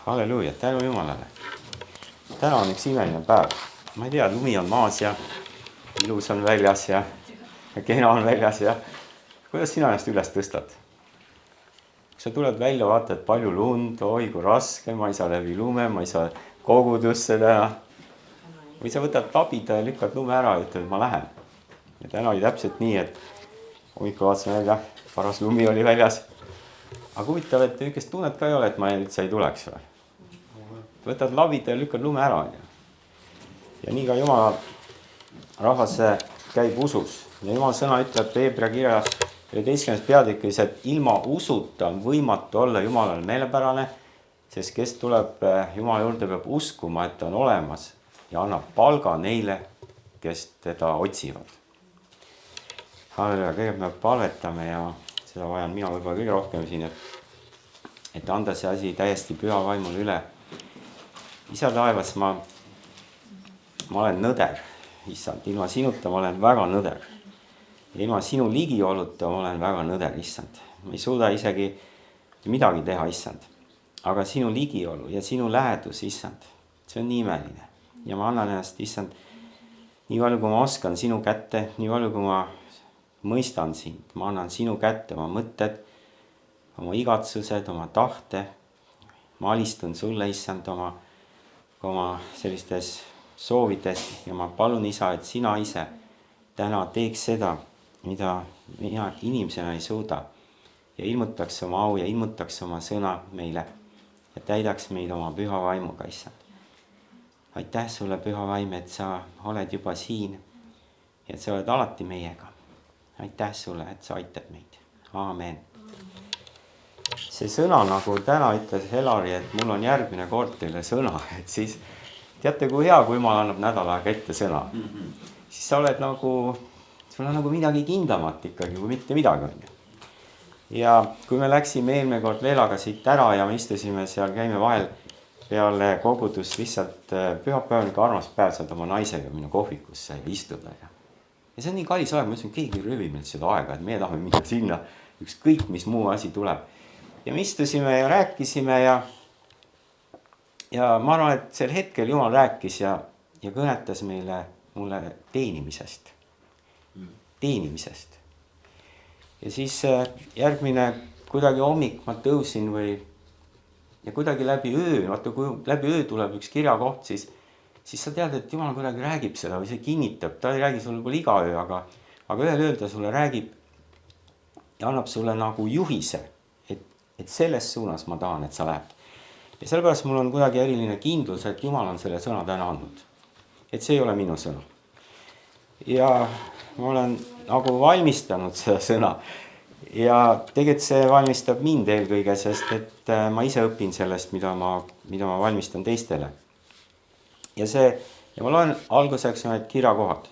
Halleluuja, tänu Jumalale. Täna on üks imeline päev. Ma ei tea, lumi on maas ja ilus on väljas ja kena on väljas ja kuidas sina ennast üles tõstad? Kui sa tuled välja, vaatad palju lund, oi kui raske, ma ei saa läbi lume, ma ei saa kogudusse täna. Või sa võtad tabida ja lükkad lume ära ja ütled, ma lähen. Ja täna oli täpselt nii, et hommikul vaatasin välja, paras lumi oli väljas. Aga huvitav, et niisugust tunnet ka ei ole, et ma üldse ei tuleks või. Võtad labida ja lükkad lume ära. Ja nii ka Jumala rahvas käib usus. Ja Jumala sõna ütleb Hebra kirjas 11. peatükis, et ilma usuta on võimatu olla Jumalale meelepärane, sest kes tuleb Jumala juurde, peab uskuma, et ta on olemas ja annab palga neile, kes teda otsivad. Halleluuja, kõigepealt me palvetame ja seda vajan mina võib-olla kõige rohkem siin, et anda see asi täiesti püha vaimule üle. Isa taevas, ma olen nõder, issand, ilma sinuta ma olen väga nõder. Ja ilma sinu ligioluta ma olen väga nõder, issand. Ma ei suuda isegi midagi teha, issand. Aga sinu ligiolu ja sinu lähedus, issand, see on nii imeline. Ja ma annan ennast, issand, nii palju kui ma oskan sinu kätte, nii palju kui ma mõistan sind. Ma annan sinu kätte oma mõtted, oma igatsused, oma tahte. Ma alistun sulle, issand, oma sellistes soovides ja ma palun, isa, et sina ise täna teeks seda, mida mina inimesena ei suuda ja ilmutaks oma au ja ilmutaks oma sõna meile ja täidaks meid oma püha vaimuga, issand. Aitäh sulle, püha vaim, et sa oled juba siin ja et sa oled alati meiega. Aitäh sulle, et sa aitad meid. Aamen. See sõna, nagu täna ütles Helari, et mul on järgmine kord teile sõna, et siis teate, kui hea, kui Jumal annab nädal aega ette sõna. Siis sa oled sul on nagu midagi kindlamat ikkagi, kui mitte midagi on. Ja kui me läksime eelmine kord Leelaga siit ära ja me istusime seal, käime vahel peale kogudus lihtsalt pühapäeval armas päev saad oma naisega minu kohvikusse istuda. Ja see on nii kallis aeg, ma ütlesin, keegi röövi meilt seda aega, et meie tahame minna sinna, ükskõik mis muu asi tuleb. Ja me istusime ja rääkisime ja ma arvan, et sel hetkel Jumal rääkis ja kõnetas mulle teenimisest. Teenimisest. Ja siis järgmine kuidagi hommik ma tõusin ja kuidagi läbi öö, vaata kui läbi öö tuleb üks kirjakoht, siis sa tead, et Jumal kuidagi räägib seda või see kinnitab. Ta ei räägi sulle võib-olla iga öö, aga ühel ööl ta sulle räägib ja annab sulle nagu juhise, et selles suunas ma tahan, et sa lähed. Ja sellepärast mul on kuidagi eriline kindlus, et Jumal on selle sõna täna andnud. Et see ei ole minu sõna. Ja ma olen nagu valmistanud seda sõna. Ja tegelikult see valmistab mind eelkõige, sest et ma ise õpin sellest, mida ma valmistan teistele. Ja ma loen alguseks need kirjakohad.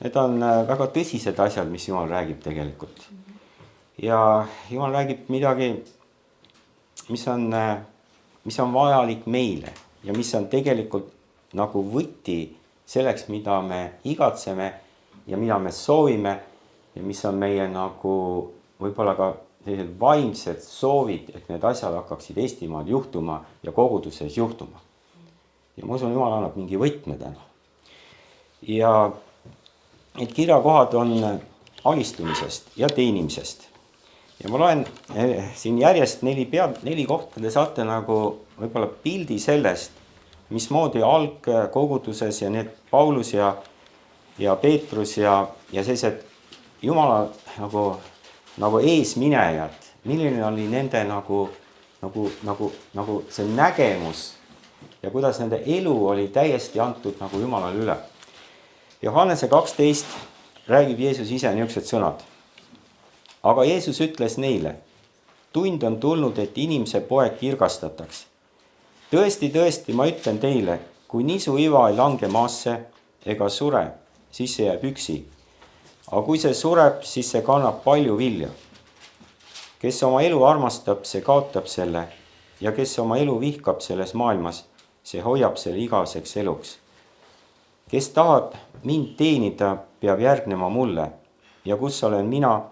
Need on väga tõsised asjad, mis Jumal räägib tegelikult. Ja Jumal räägib midagi, mis on vajalik meile ja mis on tegelikult nagu võti selleks, mida me igatseme ja mida me soovime ja mis on meie nagu võib-olla ka sellised vaimsed soovid, et need asjad hakkaksid Eestimaal juhtuma ja koguduses juhtuma. Ja ma usun, Jumal annab mingi võtme täna. Ja need kirjakohad on alistumisest ja teenimisest. Ja ma loen siin järjest 4 kohta, te saate nagu võib-olla pildi sellest, mismoodi algkoguduses ja need Paulus ja Peetrus ja sellised Jumala nagu eesminejad, milline oli nende nagu see nägemus ja kuidas nende elu oli täiesti antud nagu Jumalale üle. Johannese 12 räägib Jeesus ise niisugused sõnad. Aga Jeesus ütles neile, tund on tulnud, et inimese poeg kirgastataks. Tõesti, ma ütlen teile, kui nisu iva ei lange maasse ega sure, siis see jääb üksi. Aga kui see sureb, siis see kannab palju vilja. Kes oma elu armastab, see kaotab selle ja kes oma elu vihkab selles maailmas, see hoiab selle igaveseks eluks. Kes tahab mind teenida, peab järgnema mulle ja kus olen mina,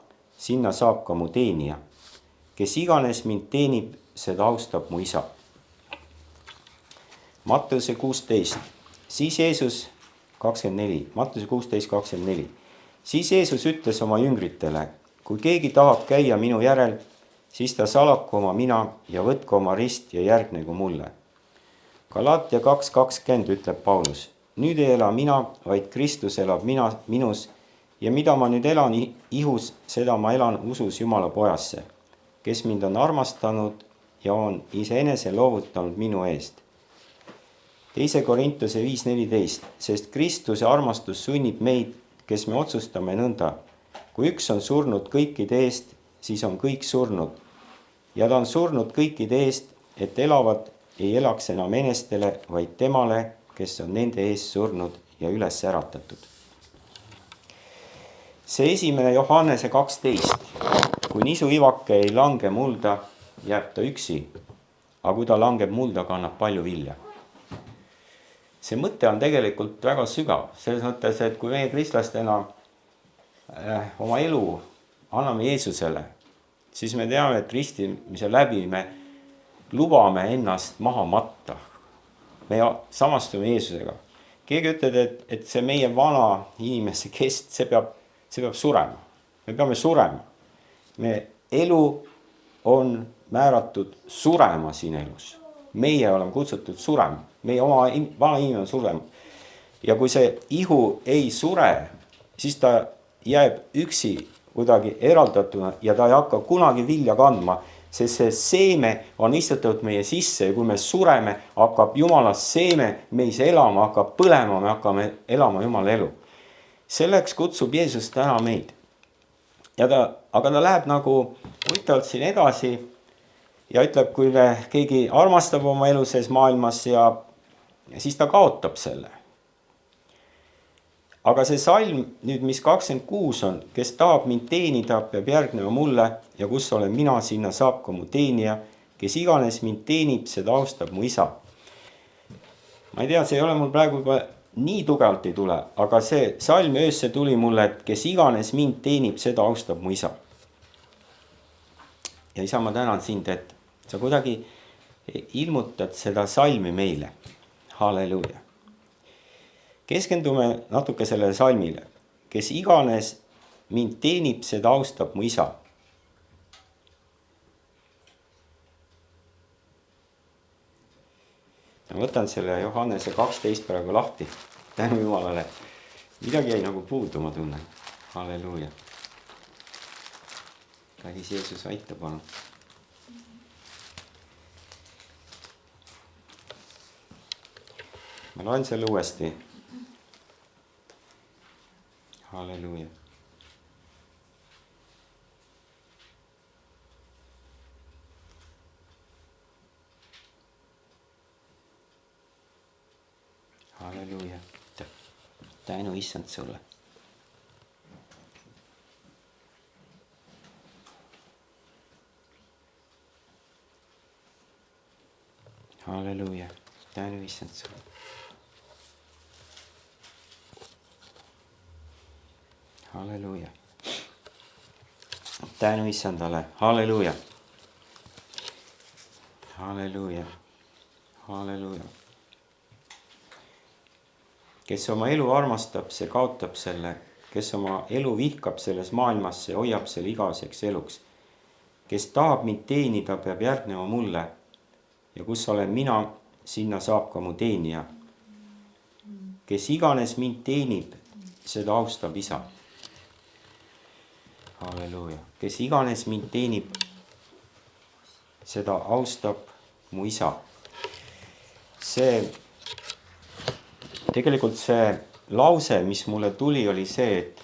sinna saab ka mu teenija. Kes iganes mind teenib, seda austab mu isa. Mattuse 16, siis Jeesus 24, Mattuse 16, 24. Siis Jeesus ütles oma jüngritele, kui keegi tahab käia minu järel, siis ta salaku oma mina ja võtku oma rist ja järgnegu mulle. Galatia 2.20 ütleb Paulus, nüüd ei ela mina, vaid Kristus elab minus ja mida ma nüüd elan ihus, seda ma elan usus Jumala pojasse, kes mind on armastanud ja on iseenese loovutanud minu eest. 2. Korintuse 5.14, sest Kristuse armastus sunnib meid, kes me otsustame nõnda. Kui üks on surnud kõikide eest, siis on kõik surnud. Ja ta on surnud kõikide eest, et elavad ei elaks enam enestele, vaid temale, kes on nende eest surnud ja üles äratatud. See 1. Johannese 12. Kui nisuivake ei lange mulda, jääb ta üksi, aga kui ta langeb mulda, kannab palju vilja. See mõte on tegelikult väga sügav, selles mõttes, et kui meie kristlastena oma elu anname Jeesusele, siis me teame, et ristimise läbi me lubame ennast maha matta. Me samastume Jeesusega. Keegi ütleb, et see meie vana inimese kest, see peab surema. Me peame surema. Me elu on määratud surema siin elus. Meie oleme kutsutud surema. Meie oma vana inimene on surema. Ja kui see ihu ei sure, siis ta jääb üksi kuidagi eraldatuna ja ta ei hakka kunagi vilja kandma, sest see seeme on istutatud meie sisse ja kui me sureme, hakkab Jumala seeme meis elama, hakkab põlema, me hakkame elama Jumala elu. Selleks kutsub Jeesus täna meid. Aga ta läheb nagu huvitavalt siin edasi ja ütleb, kui keegi armastab oma elu sees maailmas ja siis ta kaotab selle. Aga see salm nüüd, mis 26 on, kes tahab mind teenida, peab järgnema mulle ja kus olen mina, sinna saab ka mu teenija, kes iganes mind teenib, seda austab mu isa. Ma ei tea, see ei ole mul praegu juba nii tugevalt ei tule, aga see salm öösse tuli mulle, et kes iganes mind teenib, seda austab mu isa. Ja isa, ma tänan sind, et sa kuidagi ilmutad seda salmi meile. Halleluuja. Keskendume natuke sellele salmile. Kes iganes mind teenib, seda austab mu isa. Ma võtan selle Johannese 12 praegu lahti. Tänu Jumalale. Midagi jäi nagu puudu, ma tunnen. Halleluuja. Kallis Jeesus, aita palun. Ma loen selle uuesti. Halleluuja. Halleluuja. Tänu issand sulle. Halleluuja. Tänu issand sulle. Halleluuja. Tänu issandale. Halleluuja. Halleluuja. Halleluuja. Kes oma elu armastab, see kaotab selle. Kes oma elu vihkab selles maailmas, see hoiab selle igaveseks eluks. Kes tahab mind teenida, peab järgnema mulle. Ja kus olen mina, sinna saab ka mu teenija. Kes iganes mind teenib, seda austab isa. Halleluuja. Kes iganes mind teenib, seda austab mu isa. Tegelikult see lause, mis mulle tuli, oli see, et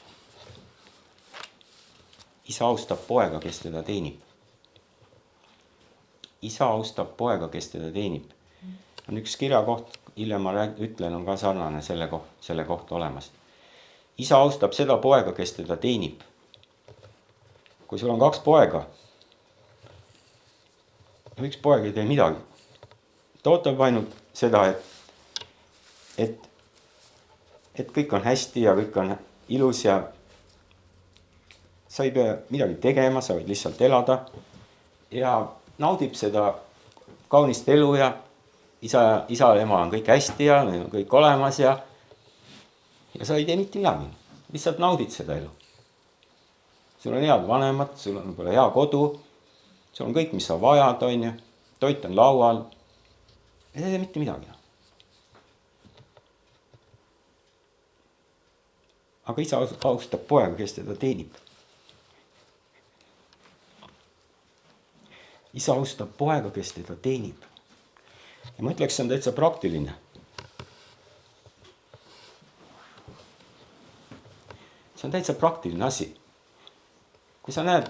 isa austab poega, kes teda teenib. Isa austab poega, kes teda teenib. On üks kirjakoht, hiljem ma ütlen, on ka sarnane selle kohta olemas. Isa austab seda poega, kes teda teenib. Kui sul on 2 poega, üks poeg ei tee midagi. Ta ootab ainult seda, et kõik on hästi ja kõik on ilus ja sa ei pea midagi tegema, sa võid lihtsalt elada ja naudib seda kaunist elu ja isa ja ema on kõik hästi ja neil on kõik olemas ja sa ei tee mitte midagi. Lihtsalt naudid seda elu. Sul on head vanemad, sul on võib-olla hea kodu, sul on kõik, mis sa vajad, on ju, toit on laual. Ja sa ei tee mitte midagi. Aga isa austab poega, kes teda teenib. Isa austab poega, kes teda teenib. Ja ma ütleks, see on täitsa praktiline. See on täitsa praktiline asi. Kui sa näed,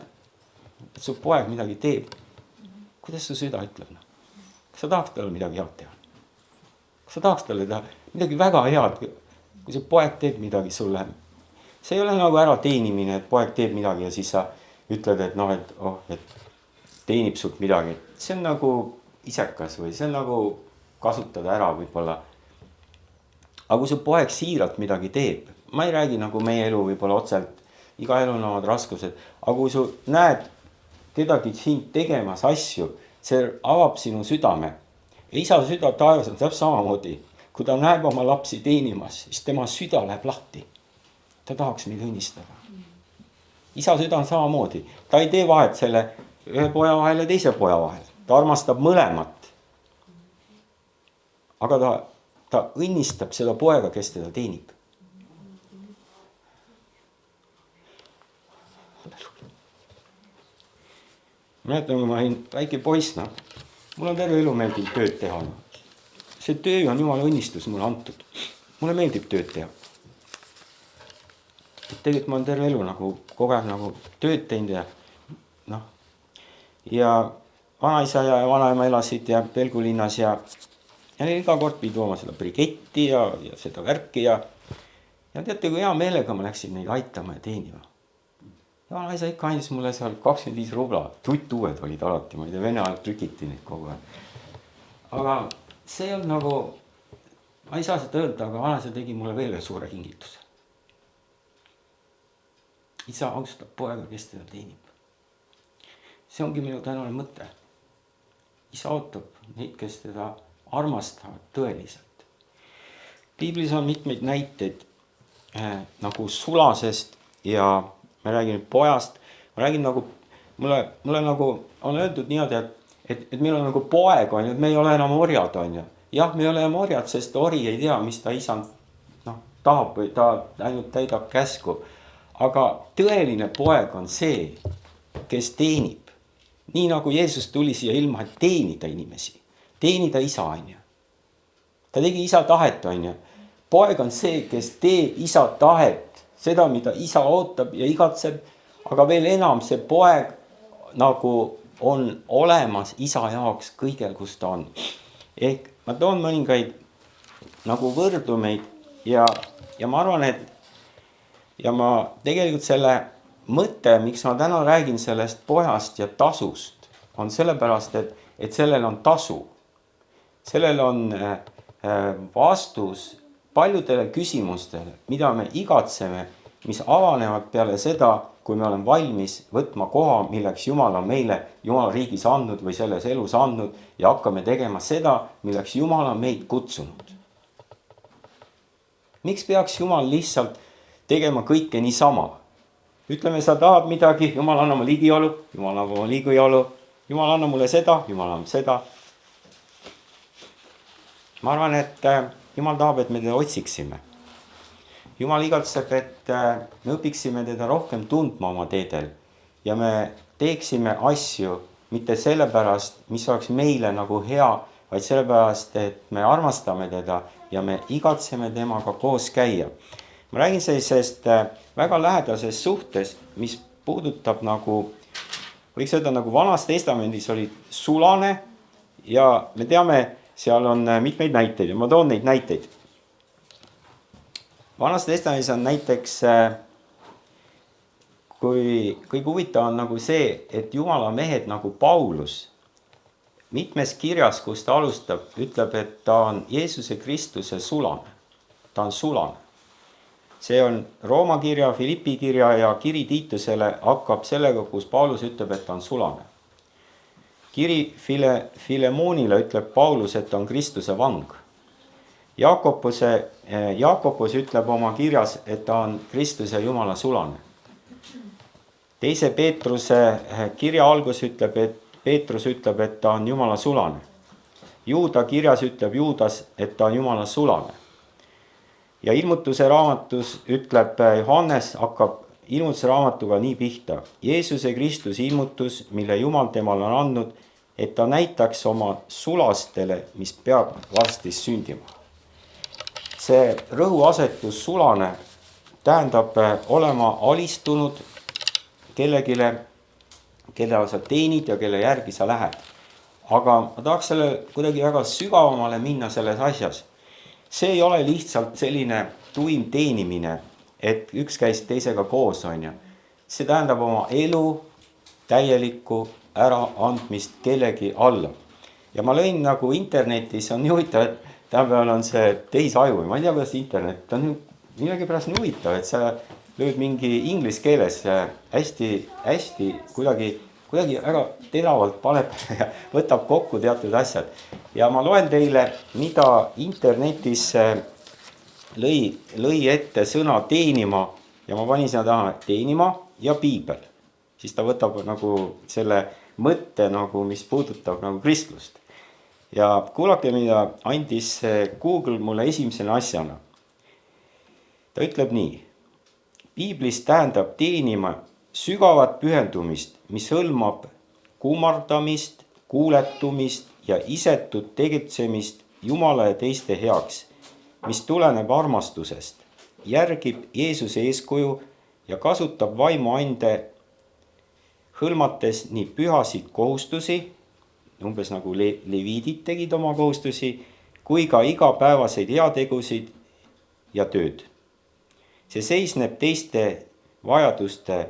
et su poeg midagi teeb, kuidas su süda ütleb? Kas sa tahaks talle midagi head teha? Kas sa tahaks talle teha midagi väga head, kui see poeg teeb midagi sulle? See ei ole nagu ära teenimine, et poeg teeb midagi ja siis sa ütled, et teenib sult midagi. See on nagu isekas või see on nagu kasutada ära võib-olla. Aga kui su poeg siiralt midagi teeb, ma ei räägi nagu meie elu võib-olla otselt, iga elu on omad raskused, aga kui sa näed kedagi sind tegemas asju, see avab sinu südame. Ja isa süda taevas on täpselt samamoodi. Kui ta näeb oma lapsi teenimas, siis tema süda läheb lahti. Ta tahaks meid õnnistada. Isa süda on samamoodi. Ta ei tee vahet selle ühe poja vahel ja teise poja vahel. Ta armastab mõlemat. Aga ta õnnistab seda poega, kes teda teenib. Mäletan, kui ma olin väike poiss, mul on terve elu meeldib tööd teha. See töö on jumala õnnistus mulle antud. Mulle meeldib tööd teha. Tegelikult ma olen terve elu nagu kogu aeg nagu tööd teinud ja vanaisa ja vanaema elasid ja Pelgu linnas ja neil iga kord pidi tooma seda briketti ja seda värki ja teate, kui hea meelega ma läksin neid aitama ja teenima. Ja vanaisa ikka andis mulle seal 25 rubla, tuttuued olid alati, ma ei tea, Vene ajal trükiti neid kogu aeg. Aga see on nagu, ma ei saa seda öelda, aga vanaisa tegi mulle veel suure kingituse. Isa austab poega, kes teda teenib. See ongi minu tänane mõte. Isa ootab neid, kes teda armastavad tõeliselt. Piiblis on mitmeid näiteid nagu sulasest ja ma räägin pojast. Ma räägin nagu, mulle nagu on öeldud niimoodi, et meil on nagu poeg, on, et me ei ole enam orjad, on ju. Jah, me ei ole enam orjad, sest ori ei tea, mis ta isand tahab või ta ainult täidab käsku. Aga tõeline poeg on see, kes teenib. Nii nagu Jeesus tuli siia ilma, et teenida inimesi. Teenida isa, on ju. Ta tegi isa tahet, on ju. Poeg on see, kes teeb isa tahet. Seda, mida isa ootab ja igatseb. Aga veel enam see poeg nagu on olemas isa jaoks kõigel, kus ta on. Ehk ma toon mõningaid nagu võrdumeid ja ma arvan, et ja ma tegelikult selle mõte, miks ma täna räägin sellest pojast ja tasust, on sellepärast, et sellel on tasu. Sellel on vastus paljudele küsimustele, mida me igatseme, mis avanevad peale seda, kui me oleme valmis võtma koha, milleks Jumal on meile Jumala riigis andnud või selles elus andnud ja hakkame tegema seda, milleks Jumal on meid kutsunud. Miks peaks Jumal lihtsalt tegema kõike niisama? Ütleme, sa tahad midagi, Jumal anna mulle ligiolu, Jumal anna mulle ligiolu, Jumal anna mulle seda, Jumal anna seda. Ma arvan, et Jumal tahab, et me teda otsiksime. Jumal igatseb, et me õpiksime teda rohkem tundma oma teedel ja me teeksime asju mitte sellepärast, mis oleks meile nagu hea, vaid sellepärast, et me armastame teda ja me igatseme temaga koos käia. Ma räägin sellisest väga lähedasest suhtest, mis puudutab nagu, võiks öelda nagu Vanas Testamendis oli sulane ja me teame, seal on mitmeid näiteid ja ma toon neid näiteid. Vanas Testamendis on näiteks, kui kõige huvitav on nagu see, et Jumala mehed nagu Paulus mitmes kirjas, kus ta alustab, ütleb, et ta on Jeesuse Kristuse sulane. Ta on sulane. See on Rooma kirja, Filippi kirja ja kiri Tiitusele hakkab sellega, kus Paulus ütleb, et ta on sulane. kiri Filemonile ütleb Paulus, et on Kristuse vang. Jaakobus ütleb oma kirjas, et ta on Kristuse Jumala sulane. Teise Peetruse kirja algus ütleb, et Peetrus ütleb, et ta on Jumala sulane. Juuda kirjas ütleb Juudas, et ta on Jumala sulane. Ja ilmutuse raamatus ütleb Johannes, hakkab ilmutuse raamatuga nii pihta. Jeesuse Kristus ilmutus, mille Jumal temale on andnud, et ta näitaks oma sulastele, mis peab varsti sündima. See rõhuasetus sulane tähendab olema alistunud kellegile, kelle sa teenid ja kelle järgi sa lähed. Aga ma tahaks selle kuidagi väga sügavamale minna selles asjas. See ei ole lihtsalt selline tuim teenimine, et üks käis teisega koos, on ju. See tähendab oma elu täielikku äraandmist kellegi alla. Ja ma lõin nagu internetis, on nii huvitav, et tänapäeval on see tehisaju. Ma ei tea, kuidas internet, ta on millegi pärast nii huvitav, et sa lööd mingi inglise keeles hästi kuidagi väga teravalt paneb ja võtab kokku teatud asjad. Ja ma loen teile, mida internetis lõi ette sõna teenima ja ma panin sinna taha teenima ja piibel. Siis ta võtab nagu selle mõtte, nagu, mis puudutab nagu kristlust. Ja kuulake, mida andis Google mulle esimesena asjana. Ta ütleb nii. Piiblis tähendab teenima sügavat pühendumist, mis hõlmab kummardamist, kuuletumist ja isetut tegutsemist Jumala ja teiste heaks, mis tuleneb armastusest, järgib Jeesuse eeskuju ja kasutab vaimuande hõlmates nii pühasid kohustusi, umbes nagu leviidid tegid oma kohustusi, kui ka igapäevaseid heategusid ja tööd. See seisneb teiste vajaduste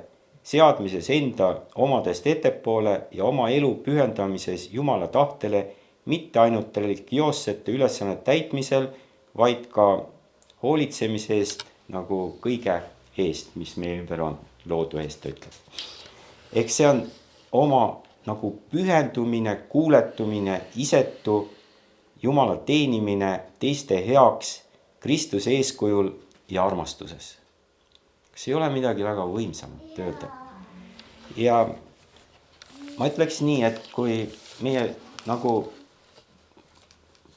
seadmises enda omadest ettepoole ja oma elu pühendamises Jumala tahtele, mitte ainult religioossete ülesannete täitmisel, vaid ka hoolitsemise eest nagu kõige eest, mis meie ümber on, loodu eest, ta ütleb. Ehk see on oma nagu pühendumine, kuuletumine, isetu Jumala teenimine teiste heaks Kristuse eeskujul ja armastuses. Kas ei ole midagi väga võimsamat öelda? Ja ma ütleks nii, et kui meie nagu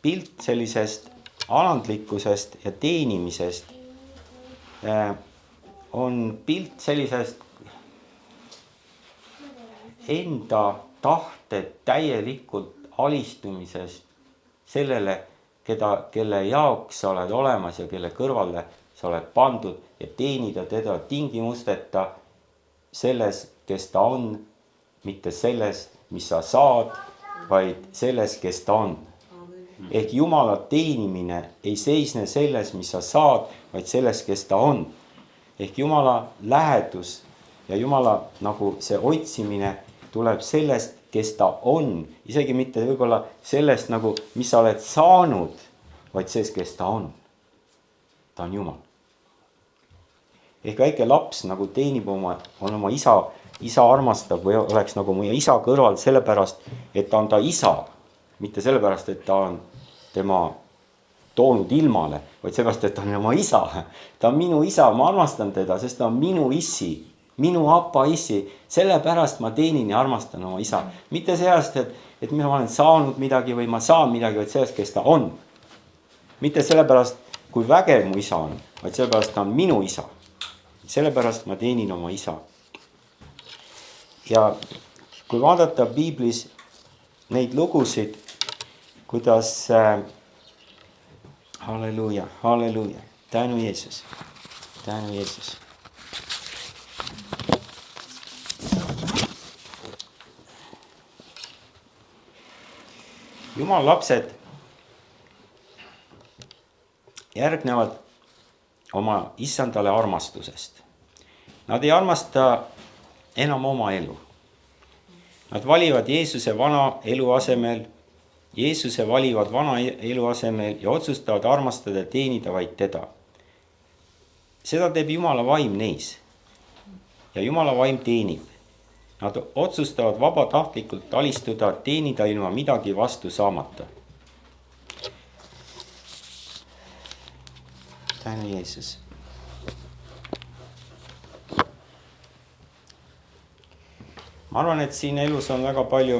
pilt sellisest alandlikkusest ja teenimisest on pilt sellisest enda tahte täielikult alistumisest sellele, kelle jaoks sa oled olemas ja kelle kõrvale sa oled pandud ja teenida teda tingimusteta selles, kes ta on, mitte selles, mis sa saad, vaid selles, kes ta on. Ehk Jumala teenimine ei seisne selles, mis sa saad, vaid selles, kes ta on. Ehk Jumala lähedus ja Jumala nagu see otsimine tuleb sellest, kes ta on. Isegi mitte võib-olla sellest, nagu, mis sa oled saanud, vaid sellest, kes ta on. Ta on Jumal. Ehk väike laps nagu teenib on oma isa armastab või oleks nagu mu isa kõrval sellepärast, et ta on ta isa. Mitte sellepärast, et ta on tema toonud ilmale, vaid sellepärast, et ta on oma isa. Ta on minu isa, ma armastan teda, sest ta on minu issi, minu apa issi. Sellepärast ma teenin ja armastan oma isa. Mitte sellest, et mina olen saanud midagi või ma saan midagi, vaid sellest, kes ta on. Mitte sellepärast, kui vägev mu isa on, vaid sellepärast ta on minu isa. Sellepärast ma teenin oma isa. Ja kui vaadata piiblis neid lugusid, kuidas halleluuja, tänu Jeesus. Jumal lapsed järgnevad oma issandale armastusest. Nad ei armasta enam oma elu. Nad valivad Jeesuse vana elu asemel, Jeesuse valivad vana elu asemel ja otsustavad armastada ja teenida vaid teda. Seda teeb Jumala vaim neis. Ja Jumala vaim teenib. Nad otsustavad vabatahtlikult alistuda, teenida ilma midagi vastu saamata. Tänu Jeesus. Ma arvan, et siin elus on väga palju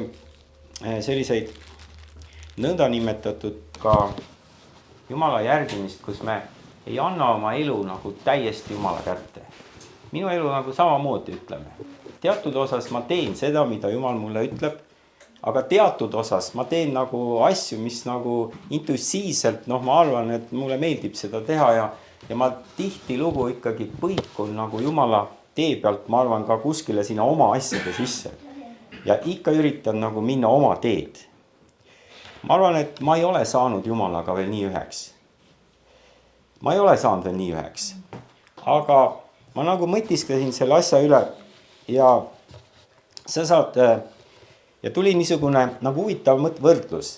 selliseid nõndanimetatud ka Jumala järgimist, kus me ei anna oma elu nagu täiesti Jumala kätte. Minu elu nagu samamoodi ütleme. Teatud osas ma teen seda, mida Jumal mulle ütleb, aga teatud osas ma teen nagu asju, mis nagu intuitiivselt, ma arvan, et mulle meeldib seda teha ja ma tihtilugu ikkagi põikun nagu Jumala tee pealt, ma arvan, ka kuskile sinna oma asjade sisse. Ja ikka üritan nagu minna oma teed. Ma arvan, et ma ei ole saanud Jumalaga veel nii üheks. Ma ei ole saanud veel nii üheks. Aga ma nagu mõtisklesin selle asja üle ja sa saad, ja tuli niisugune nagu huvitav võrdlus.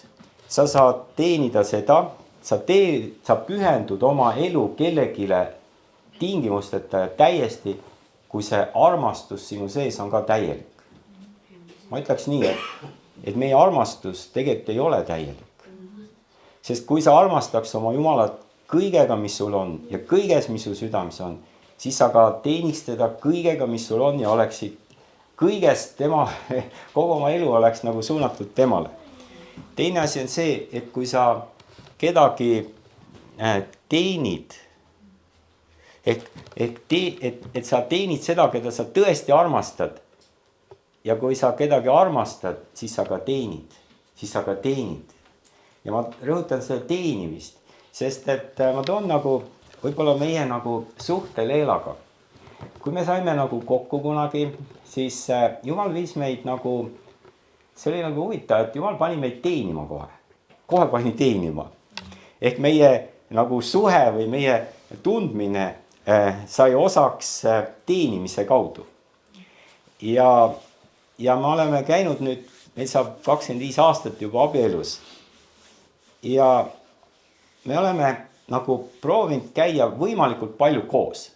Sa saad teenida seda, sa pühendud oma elu kellegile tingimusteta ja täiesti, kui see armastus sinu sees on ka täielik. Ma ütleks nii, et meie armastus tegelikult ei ole täielik. Sest kui sa armastaks oma Jumalat kõigega, mis sul on ja kõiges, mis sul südames on, siis sa ka teeniks teda kõigega, mis sul on ja oleksid kõigest tema, kogu oma elu oleks nagu suunatud temale. Teine asi on see, et kui sa kedagi teenid, et sa teenid seda, keda sa tõesti armastad. Ja kui sa kedagi armastad, siis sa ka teenid. Ja ma rõhutan seda teenimist, sest et ma toon nagu võib-olla meie nagu suhte Leelaga. Kui me saime nagu kokku kunagi, siis Jumal viis meid nagu, see oli nagu huvitav, et Jumal pani meid teenima kohe. Kohe pani teenima. Ehk meie nagu suhe või meie tundmine sai osaks teenimise kaudu. Ja me oleme käinud nüüd, meil saab 25 aastat juba abielus. Ja me oleme nagu proovinud käia võimalikult palju koos.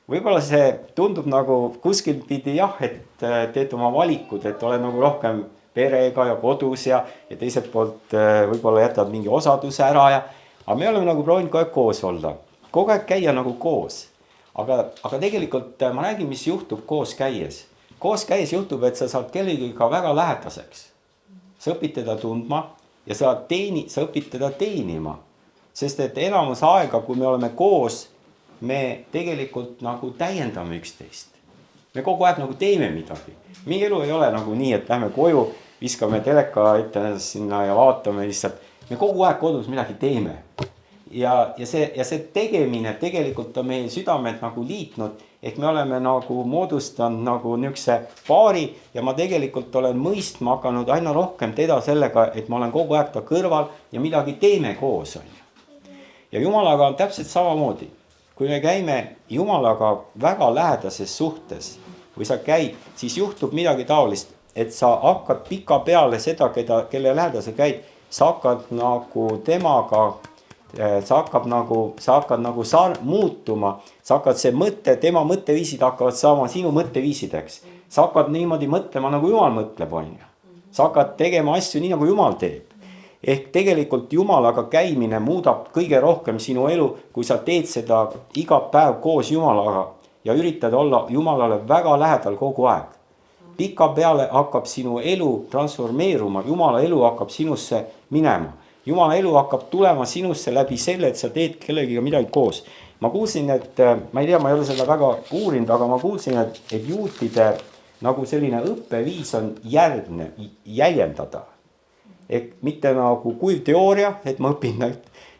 Võib-olla see tundub nagu kuskil pidi et teed oma valikud, et ole nagu rohkem perega ja kodus ja teiselt poolt võib-olla jätad mingi osaduse ära aga me oleme nagu proovinud kogu aeg koos olla. Kogu aeg käia nagu koos. Aga tegelikult ma räägin, mis juhtub koos käies. Koos käies juhtub, et sa saad kellegi ka väga lähedaseks. Sa õpid teda tundma ja sa õpid teda teenima. Sest et enamus aega, kui me oleme koos, me tegelikult nagu täiendame üksteist. Me kogu aeg nagu teeme midagi. Meie elu ei ole nagu nii, et lähme koju, viskame teleka ette sinna ja vaatame lihtsalt. Me kogu aeg kodus midagi teeme. Ja see tegemine tegelikult on meie südamed nagu liitnud, ehk me oleme nagu moodustanud nagu niukse paari ja ma tegelikult olen mõistma hakanud aina rohkem teda sellega, et ma olen kogu aeg ta kõrval ja midagi teeme koos. Ja Jumalaga on täpselt samamoodi. Kui me käime Jumalaga väga lähedases suhtes või sa käid, siis juhtub midagi taolist, et sa hakkad pika peale seda, kelle lähedase käid, sa hakkad nagu temaga sa hakkad nagu muutuma, sa hakkad see mõte, tema mõtteviisid hakkavad saama sinu mõtteviisideks. Sa hakkad niimoodi mõtlema, nagu Jumal mõtleb, on ju. Sa hakkad tegema asju nii, nagu Jumal teeb. Ehk tegelikult Jumalaga käimine muudab kõige rohkem sinu elu, kui sa teed seda iga päev koos Jumalaga ja üritad olla Jumalale väga lähedal kogu aeg. Pika peale hakkab sinu elu transformeeruma, Jumala elu hakkab sinusse minema. Jumala elu hakkab tulema sinusse läbi selle, et sa teed kellegiga midagi koos. Ma kuulsin, et ma ei tea, ma ei ole seda väga uurinud, aga ma kuulsin, et juutide nagu selline õppeviis on jäljendada. Ehk mitte nagu kuiv teooria, et ma õpin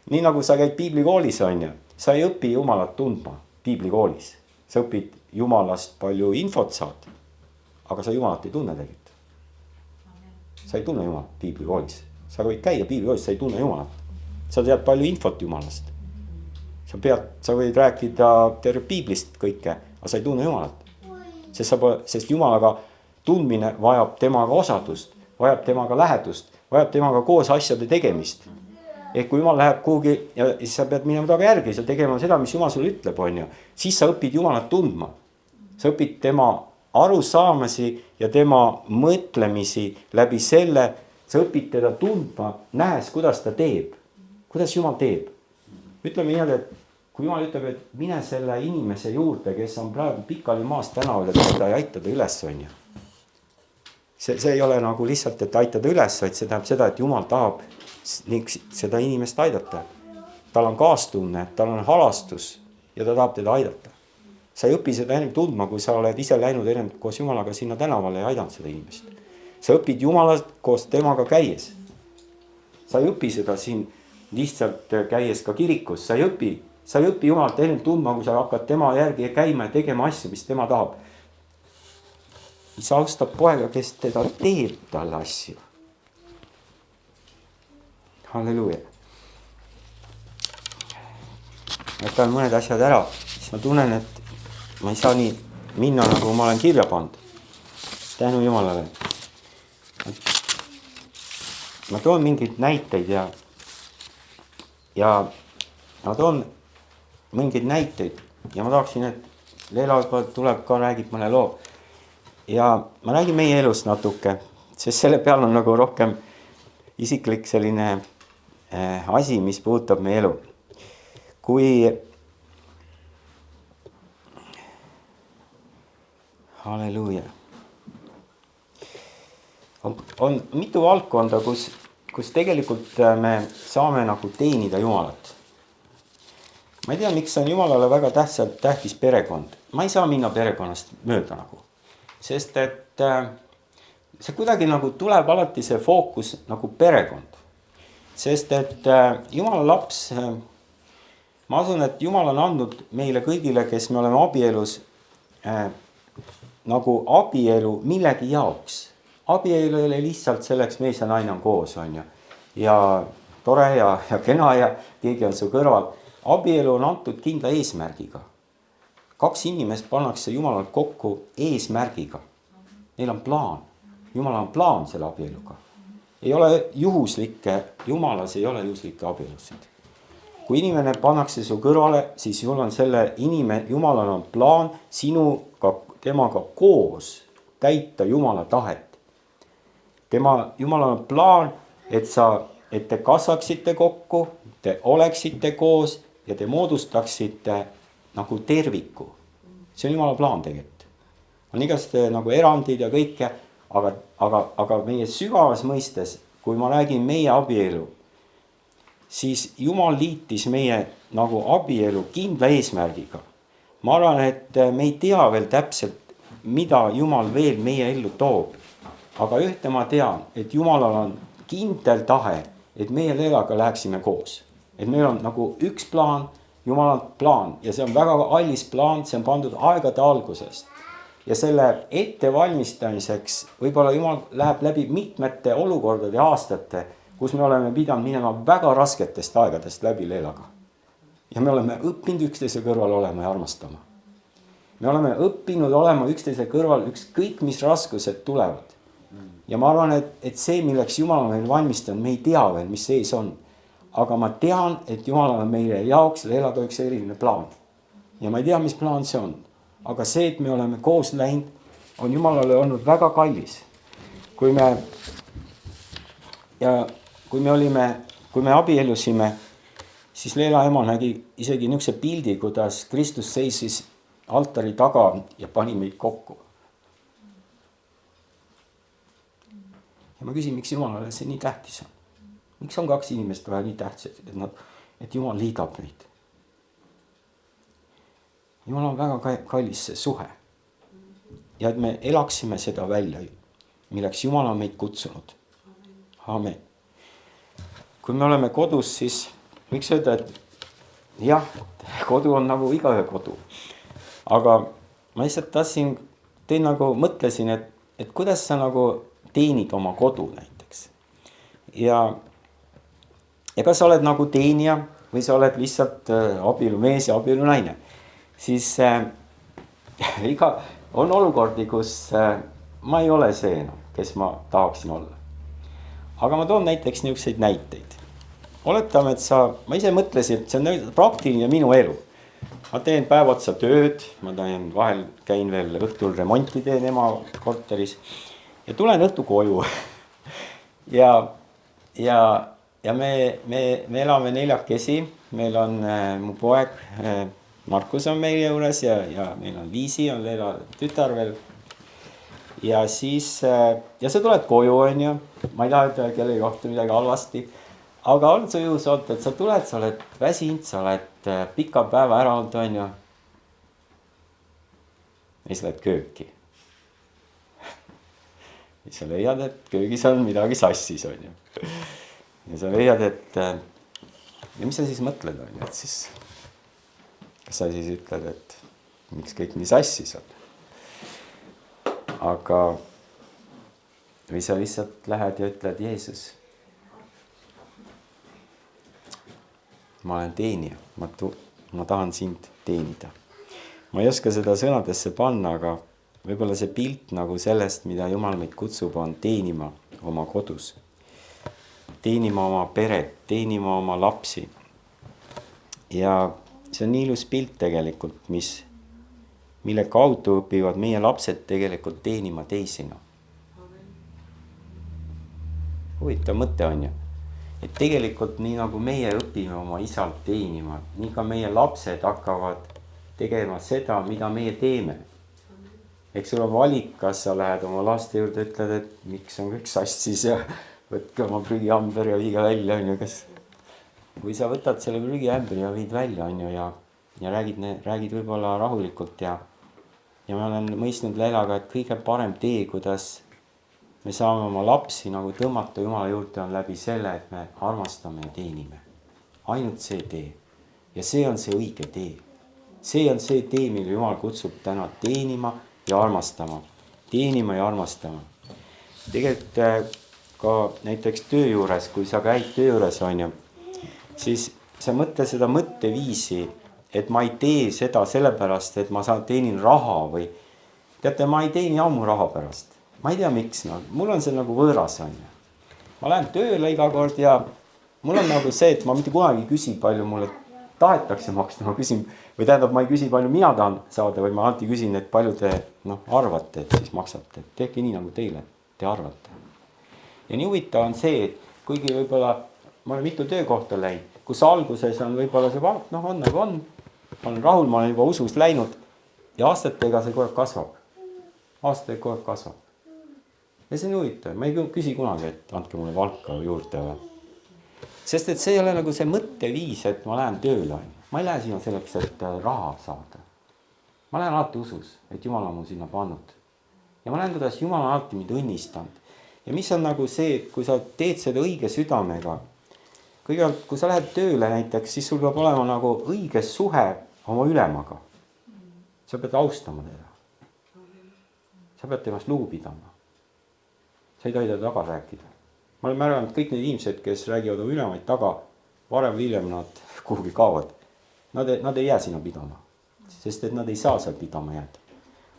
nii nagu sa käid piiblikoolis, on ju. Sa ei õpi Jumalat tundma piiblikoolis. Sa õpid Jumalast palju infot saad, aga sa Jumalat ei tunne tegelikult. Sa ei tunne Jumalat piiblikoolis. Sa võid käia piiblikoolis, sa ei tunne Jumalat. Sa tead palju infot Jumalast. Sa võid rääkida terve piiblist kõike, aga sa ei tunne Jumalat. Sest Jumalaga tundmine vajab temaga osadust, vajab temaga lähedust, vajab temaga koos asjade tegemist. Ehk kui Jumal läheb kuhugi ja siis sa pead minema taga järgi, sa tegema seda, mis Jumal sulle ütleb, on ju. Siis sa õpid Jumalat tundma. Sa õpid tema arusaamasi ja tema mõtlemisi läbi selle, sa õpid teda tundma, nähes, kuidas ta teeb, kuidas Jumal teeb. Ütleme niimoodi, et kui Jumal ütleb, et mine selle inimese juurde, kes on praegu pikali maast tänaval, et seda ei aita ta üles, on ju. See ei ole nagu lihtsalt, et aita ta üles, vaid see tähendab seda, et Jumal tahab seda inimest aidata. Tal on kaastunne, tal on halastus ja ta tahab teda aidata. Sa ei õpi seda ennem tundma, kui sa oled ise läinud ennem koos Jumalaga sinna tänavale ja aidanud seda inimest. Sa õpid Jumalast koos temaga käies. Sa ei õpi seda siin lihtsalt käies ka kirikus. Sa ei õpi Jumalat ennem tundma, kui sa hakkad tema järgi käima ja tegema asju, mis tema tahab. Isa austab poega, kes teda teeb talle asju. Halleluuja. Võtan mõned asjad ära, siis ma tunnen, et ma ei saa nii minna, nagu ma olen kirja pannud. Tänu Jumalale. Ma toon mingeid näiteid ja ma toon mingeid näiteid ja ma tahaksin, et Leela tuleb ka, räägib mõne loo. Ja ma räägin meie elust natuke, sest selle peal on nagu rohkem isiklik selline asi, mis puudutab meie elu. Kui halleluuja. On mitu valdkonda, kus tegelikult me saame nagu teenida Jumalat. Ma ei tea, miks on Jumalale väga tähtis perekond. Ma ei saa minna perekonnast mööda nagu. Sest et see kuidagi nagu tuleb alati see fookus nagu perekond. Sest et Jumala laps, ma asun, et Jumal on andnud meile kõigile, kes me oleme abielus, nagu abielu millegi jaoks. Abielu ei ole lihtsalt selleks, mees ja naine on koos, on ju. Ja tore ja kena ja keegi on su kõrval. Abielu on antud kindla eesmärgiga. 2 inimest pannakse Jumalalt kokku eesmärgiga. Neil on plaan. Jumalal on plaan selle abieluga. Ei ole juhuslikke, Jumalas ei ole juhuslikke abielusid. Kui inimene pannakse su kõrvale, siis Jumalal on plaan sinuga, temaga koos täita Jumala tahet. Jumalal on plaan, et te kasvaksite kokku, te oleksite koos ja te moodustaksite nagu terviku. See on Jumala plaan tegelikult. On igast nagu erandid ja kõike, aga meie sügavas mõistes, kui ma räägin meie abielu, siis Jumal liitis meie nagu abielu kindla eesmärgiga. Ma arvan, et me ei tea veel täpselt, mida Jumal veel meie ellu toob. Aga ühte ma tean, et Jumalal on kindel tahe, et meie Leelaga läheksime koos. Et meil on nagu üks plaan, Jumalal plaan ja see on väga allis plaan, see on pandud aegade algusest. Ja selle ettevalmistamiseks võib-olla Jumal läheb läbi mitmete olukordade aastate, kus me oleme pidanud minema väga rasketest aegadest läbi Leelaga. Ja me oleme õppinud üksteise kõrval olema ja armastama. Me oleme õppinud olema üksteise kõrval ükskõik mis raskused tulevad. Ja ma arvan, et see, milleks Jumal on meil valmistanud, me ei tea veel, mis sees on. Aga ma tean, et Jumalal on meile jaoks Leelaga üks eriline plaan. Ja ma ei tea, mis plaan see on. Aga see, et me oleme koos läinud, on Jumalale olnud väga kallis. Kui me abielusime, siis Leela ema nägi isegi niisuguse pildi, kuidas Kristus seisis altari taga ja pani meid kokku. Ja ma küsin, miks Jumalale see nii tähtis on? Miks on 2 inimest vaja nii tähtsad, et Jumal liidab neid? Jumal on väga kallis see suhe. Ja et me elaksime seda välja, milleks Jumal on meid kutsunud. Amen. Kui me oleme kodus, siis võiks öelda, et jah, kodu on nagu igaühe kodu. Aga ma lihtsalt mõtlesin, et kuidas sa nagu teenid oma kodu näiteks. Ja kas sa oled nagu teenija või sa oled lihtsalt abielumees ja abielunaine, siis on olukordi, kus ma ei ole see, kes ma tahaksin olla. Aga ma toon näiteks niisuguseid näiteid. Oletame, et ma ise mõtlesin, et see on praktiline minu elu. ma teen päev otsa tööd, ma teen vahel, käin veel õhtul remonti teen ema korteris ja tulen õhtu koju ja me elame 4, meil on mu poeg Markus on meie juures ja meil on Liisi on veel tütar veel. Ja siis, ja sa tuled koju, on ju, ma ei taha ütelda kellegi kohta midagi halvasti, aga on su juhus olnud, et sa tuled, sa oled väsinud, sa oled pika päeva ära olnud, on ju. Ja sa lähed kööki. Ja sa leiad, et köögis on midagi sassis, on ju. Ja sa leiad, et ja mis sa siis mõtled, on ju, et siis kas sa siis ütled, et miks kõik nii sassis on. Aga või sa lihtsalt lähed ja ütled, Jeesus, ma olen teenija, ma tahan sind teenida. Ma ei oska seda sõnadesse panna, aga võib-olla see pilt nagu sellest, mida Jumal meid kutsub, on teenima oma kodus. Teenima oma peret, teenima oma lapsi. Ja see on nii ilus pilt tegelikult, mille kaudu õpivad meie lapsed tegelikult teenima teisina. Huvitav mõte on ju. Et tegelikult nii nagu meie õpime oma isalt teenima, nii ka meie lapsed hakkavad tegema seda, mida meie teeme. Eks sul on valik, kas sa lähed oma laste juurde, ütled, et miks on kõik sassis ja võtke oma prügihamber ja viiga välja, on ju, kas. Või sa võtad selle prügiämbri ja viid välja, on ju, ja räägid võib-olla rahulikult ja ma olen mõistnud Leilaga, et kõige parem tee, kuidas me saame oma lapsi nagu tõmmata Jumala juurde, on läbi selle, et me armastame ja teenime. Ainult see tee. Ja see on see õige tee. See on see tee, mille Jumal kutsub täna teenima ja armastama. Teenima ja armastama. Tegelikult ka näiteks töö juures, kui sa käid töö juures, on ju, siis sa mõtle seda mõtteviisi, et ma ei tee seda sellepärast, et ma teenin raha või teate, ma ei teeni ammu raha pärast. Ma ei tea miks, no. Mul on see nagu võõras, on ju. Ma lähen tööle iga kord ja mul on nagu see, et ma mitte kunagi küsin, palju mulle tahetakse maksta. Ma küsin, või tähendab, ma ei küsi, palju mina tahan saada, või ma alati küsin, et palju te arvate, et siis maksate. Tehke nii, nagu teile te arvate. Ja nii huvitav on see, et kuigi võib-olla ma olen mitu töökohta läinud, kus alguses on võib-olla see palk, on nagu on. Ma olen rahul, ma olen juba usus läinud ja aastatega see kogu aeg kasvab. Aastatega kogu aeg kasvab. Ja see on huvitav, ma ei küsi kunagi, et andke mulle valka juurde. Sest et see ei ole nagu see mõtteviis, et ma lähen tööle. Ma ei lähe sinna selleks, et raha saada. Ma lähen alati usus, et Jumal on mu sinna pannud. Ja ma lähen, kuidas Jumal on alati mind õnnistanud. Ja mis on nagu see, et kui sa teed seda õige südamega, kõigepealt, kui sa lähed tööle näiteks, siis sul peab olema nagu õige suhe oma ülemaga. Sa pead austama teda. Sa pead temast lugu pidama. Sa ei tohi teda taga rääkida. Ma olen märganud kõik need inimesed, kes räägivad oma ülemaid taga, varem või hiljem nad kuhugi kaovad. Nad ei jää sinna pidama, sest et nad ei saa seal pidama jääda.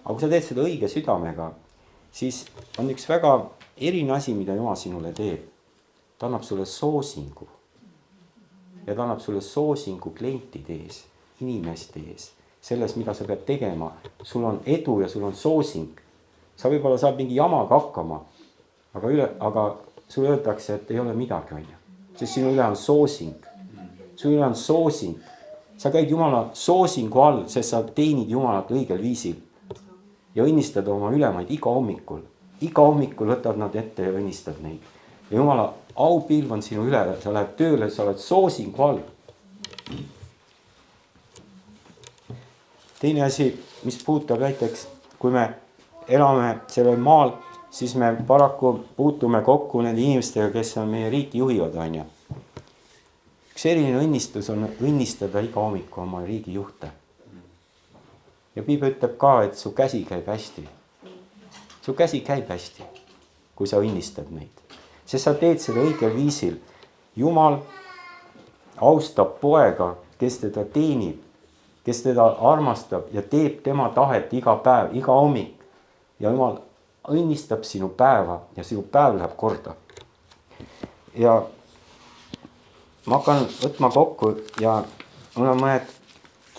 Aga kui sa teed seda õige südamega, siis on üks väga eriline asi, mida Jumal sinule teeb. Ta annab sulle soosingu. Ja ta annab sulle soosingu klientide ees, inimeste ees, selles, mida sa pead tegema. Sul on edu ja sul on soosing. Sa võib-olla saab mingi jamaga hakkama, aga sulle öeldakse, et ei ole midagi, on ju. Sest sinu üle on soosing. Sinu üle on soosing. Sa käid Jumala soosingu all, sest sa teenid Jumalat õigel viisil. Ja õnnistad oma ülemaid iga hommikul. Iga hommikul võtad nad ette ja õnnistad neid. Ja Jumala aupilv on sinu üle, sa lähed tööle, sa oled soosingu all. Teine asi, mis puudutab näiteks, kui me elame sellel maal, siis me paraku puutume kokku nende inimestega, kes on meie riiki juhivad, on ju. Üks eriline õnnistus on õnnistada iga hommiku oma riigi juhte. Ja Piibel ütleb ka, et su käsi käib hästi. Su käsi käib hästi, kui sa õnnistad neid. Sest sa teed seda õigel viisil. Jumal austab poega, kes teda teenib, kes teda armastab ja teeb tema tahet iga päev, iga hommik. Ja Jumal õnnistab sinu päeva ja sinu päev läheb korda. Ja ma hakkan võtma kokku ja mul on mõned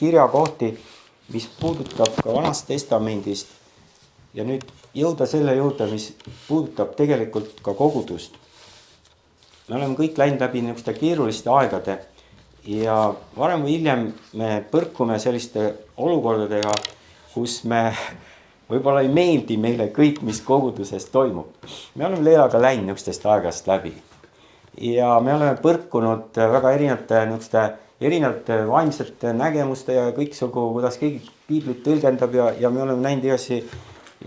kirjakohti, mis puudutab ka Vanast Testamendist ja nüüd jõuda selle juurde, mis puudutab tegelikult ka kogudust. Me oleme kõik läinud läbi niisuguste keeruliste aegade ja varem või hiljem me põrkume selliste olukordadega, kus me võib-olla ei meeldi meile kõik, mis koguduses toimub. Me oleme Leelaga läinud niisugustest aegast läbi ja me oleme põrkunud väga erinevate vaimsete nägemuste ja kõiksugu, kuidas keegi piiblit tõlgendab ja me oleme näinud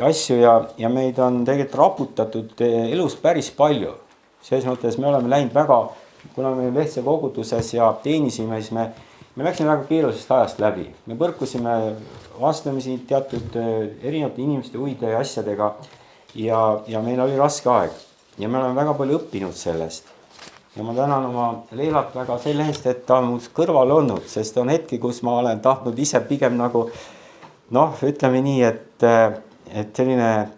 asju ja meid on tegelikult raputatud elus päris palju. Selles mõttes me oleme läinud väga, kuna me Lehtse koguduses ja teenisime, siis me läksime väga keerulisest ajast läbi. Me põrkusime vastamisi teatud erinevate inimeste huvide ja asjadega ja meil oli raske aeg. Ja me oleme väga palju õppinud sellest. Ja ma tänan oma Leelat väga selle eest, et ta on mul kõrval olnud, sest on hetki, kus ma olen tahtnud ise pigem nagu, ütleme nii, et selline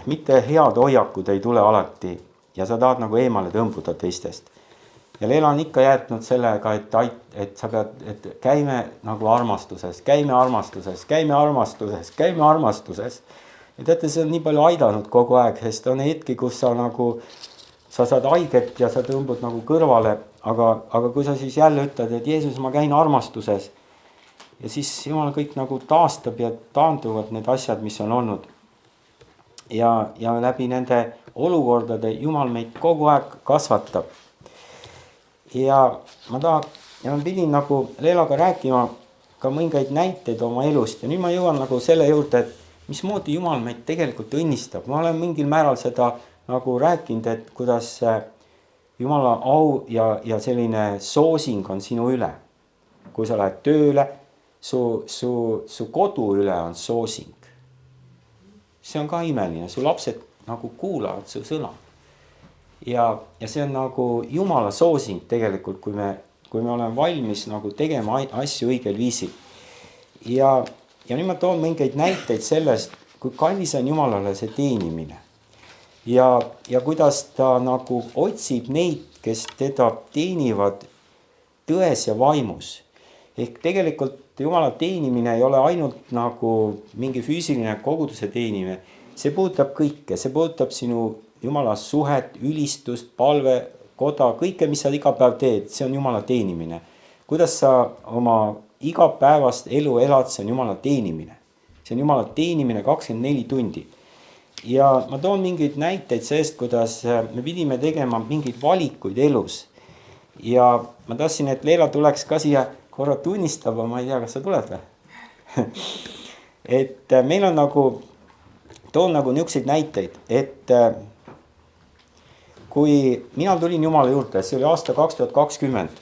mitte head hoiakud ei tule alati ja sa tahad nagu eemale tõmbuda teistest. Ja Leela on ikka jätnud sellega, et sa pead, et käime nagu armastuses. Ja teate, see on nii palju aidanud kogu aeg, sest on hetki, kus sa saad haiget ja sa tõmbud nagu kõrvale, aga kui sa siis jälle ütled, et Jeesus, ma käin armastuses ja siis Jumal kõik nagu taastab ja taanduvad need asjad, mis on olnud. Ja läbi nende olukordade Jumal meid kogu aeg kasvatab. Ja ma pidin nagu Leelaga rääkima ka mõningaid näiteid oma elust ja nüüd ma jõuan nagu selle juurde, et mismoodi Jumal meid tegelikult õnnistab. Ma olen mingil määral seda nagu rääkinud, et kuidas Jumala au ja selline soosing on sinu üle. Kui sa lähed tööle, su kodu üle on soosing. See on ka imeline, su lapsed nagu kuulavad su sõna. Ja see on nagu Jumala soosing tegelikult, kui me oleme valmis nagu tegema asju õigel viisil. Ja nüüd ma toon mingeid näiteid sellest, kui kallis on Jumalale see teenimine. Ja kuidas ta nagu otsib neid, kes teda teenivad tões ja vaimus. Ehk tegelikult Jumala teenimine ei ole ainult nagu mingi füüsiline koguduse teenimine. See puudutab kõike, see puudutab sinu Jumala suhet, ülistust, palve, koda, kõike, mis sa iga päev teed, see on Jumala teenimine. Kuidas sa oma igapäevast elu elad, see on Jumala teenimine. See on Jumala teenimine 24 tundi. Ja ma toon mingeid näiteid sellest, kuidas me pidime tegema mingeid valikuid elus. Ja ma tahtsin, et Leela tuleks ka siia korra tunnistama, ma ei tea, kas sa tuled või? Et meil on toon niisuguseid näiteid, et kui mina tulin Jumala juurde, see oli aasta 2020,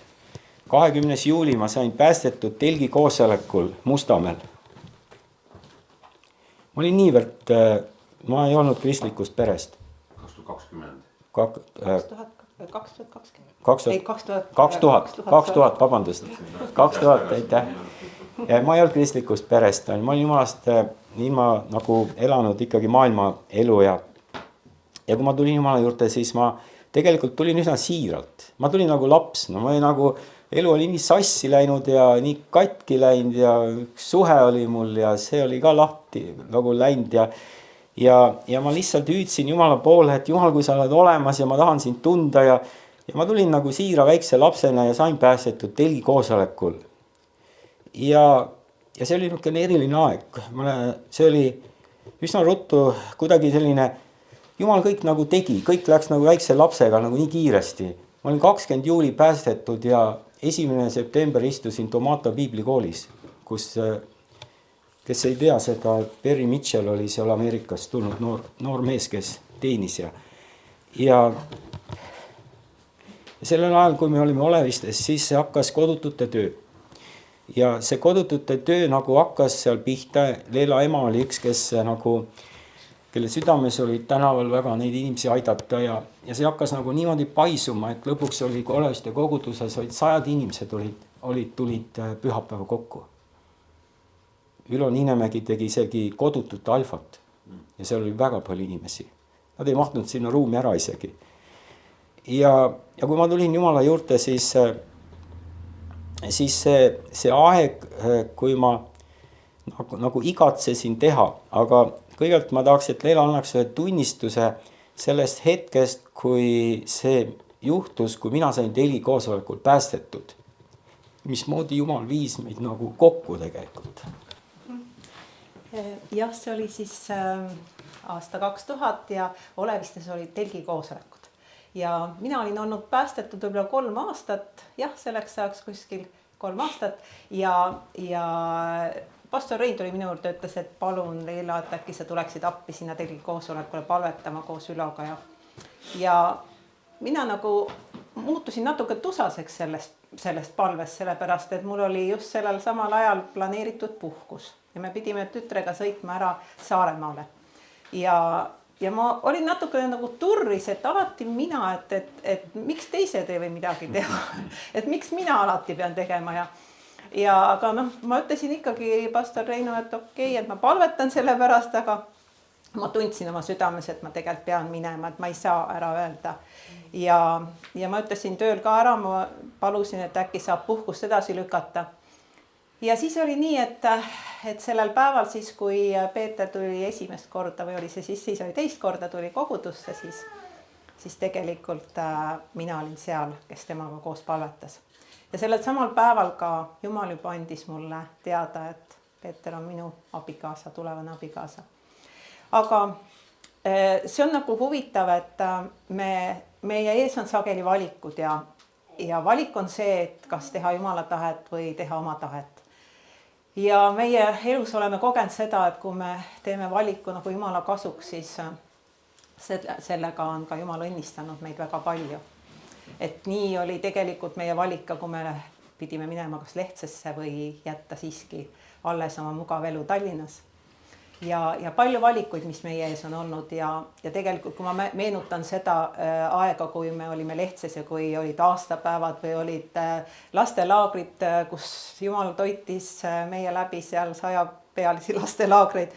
20. juuli ma sain päästetud telgi koosolekul Mustamäel. Ma olin niivõrd, ma ei olnud kristlikust perest. 2020. 2000, vabandust. 2000, aitäh. Ma ei olnud kristlikust perest, ma olin Jumalast ilma nagu elanud ikkagi maailma elu ja kui ma tulin Jumala juurde, siis ma tegelikult tulin üsna siiralt. Ma tulin nagu laps, ma olin nagu, elu oli nii sassi läinud ja nii katki läinud ja üks suhe oli mul ja see oli ka lahti nagu läinud ja ma lihtsalt hüüdsin Jumala poole, et Jumal, kui sa oled olemas ja ma tahan sind tunda ja ma tulin nagu siira väikse lapsena ja sain päästetud telgi koosolekul. Ja see oli niisugune eriline aeg. See oli üsna ruttu kuidagi selline, Jumal kõik nagu tegi, kõik läks nagu väikse lapsega nagu nii kiiresti. Ma olin 20. juuli päästetud ja 1. september istusin Tomato piiblikoolis, kus, kes ei tea seda, Perry Mitchell oli seal Ameerikast tulnud noor mees, kes teenis ja sellel ajal, kui me olime Olevistes, siis see hakkas kodutute töö. Ja see kodutute töö nagu hakkas seal pihta. Leela ema oli üks, kes nagu, kelle südames oli tänaval väga neid inimesi aidata ja see hakkas nagu niimoodi paisuma, et lõpuks oli Oleviste koguduses 100 inimesed tulid pühapäeva kokku. Ülo Niinemägi tegi isegi kodutute alfat ja seal oli väga palju inimesi. Nad ei mahtunud sinna ruumi ära isegi. Ja kui ma tulin Jumala juurde, siis siis see aeg, kui ma nagu igatsesin teha, aga kõigepealt ma tahaks, et Leela annaks ühe tunnistuse sellest hetkest, kui see juhtus, kui mina sain telgikoosolekul päästetud. Mismoodi Jumal viis meid nagu kokku tegelikult? Jah, see oli siis aasta 2000 ja Olevistes oli telgikoosolekud. Ja mina olin olnud päästetud võib-olla 3 aastat, jah, selleks ajaks kuskil 3 aastat ja pastor Rein tuli minu juurde, ütles, et palun Leela, et äkki sa tuleksid appi sinna telgikoosolekule palvetama koos Üloga ja mina nagu muutusin natuke tusaseks sellest palvest, sellepärast, et mul oli just sellel samal ajal planeeritud puhkus ja me pidime tütrega sõitma ära Saaremaale. Ja ma olin natuke nagu turris, et alati mina, et miks teised ei või midagi teha, et miks mina alati pean tegema ja aga ma ütlesin ikkagi pastor Reino, et okei, et ma palvetan selle pärast, aga ma tundsin oma südames, et ma tegelikult pean minema, et ma ei saa ära öelda. Ja ma ütlesin tööl ka ära, ma palusin, et äkki saab puhkust edasi lükata. Ja siis oli nii, et sellel päeval siis, kui Peeter tuli esimest korda või oli see siis oli teist korda tuli kogudusse, siis tegelikult mina olin seal, kes temaga koos palvetas. Ja sellel samal päeval ka Jumal juba andis mulle teada, et Peeter on minu abikaasa, tulevane abikaasa. Aga see on nagu huvitav, et meie ees on sageli valikud ja valik on see, et kas teha Jumala tahet või teha oma tahet. Ja meie elus oleme kogenud seda, et kui me teeme valiku nagu Jumala kasuks, siis sellega on ka Jumal õnnistanud meid väga palju. Et nii oli tegelikult meie valika, kui me pidime minema kas Lehtsesse või jätta siiski alles oma mugav elu Tallinnas. Ja palju valikuid, mis meie ees on olnud ja tegelikult, kui ma meenutan seda aega, kui me olime Lehtses ja kui olid aastapäevad või olid lastelaagrid, kus Jumal toitis meie läbi seal 100-pealisi lastelaagreid.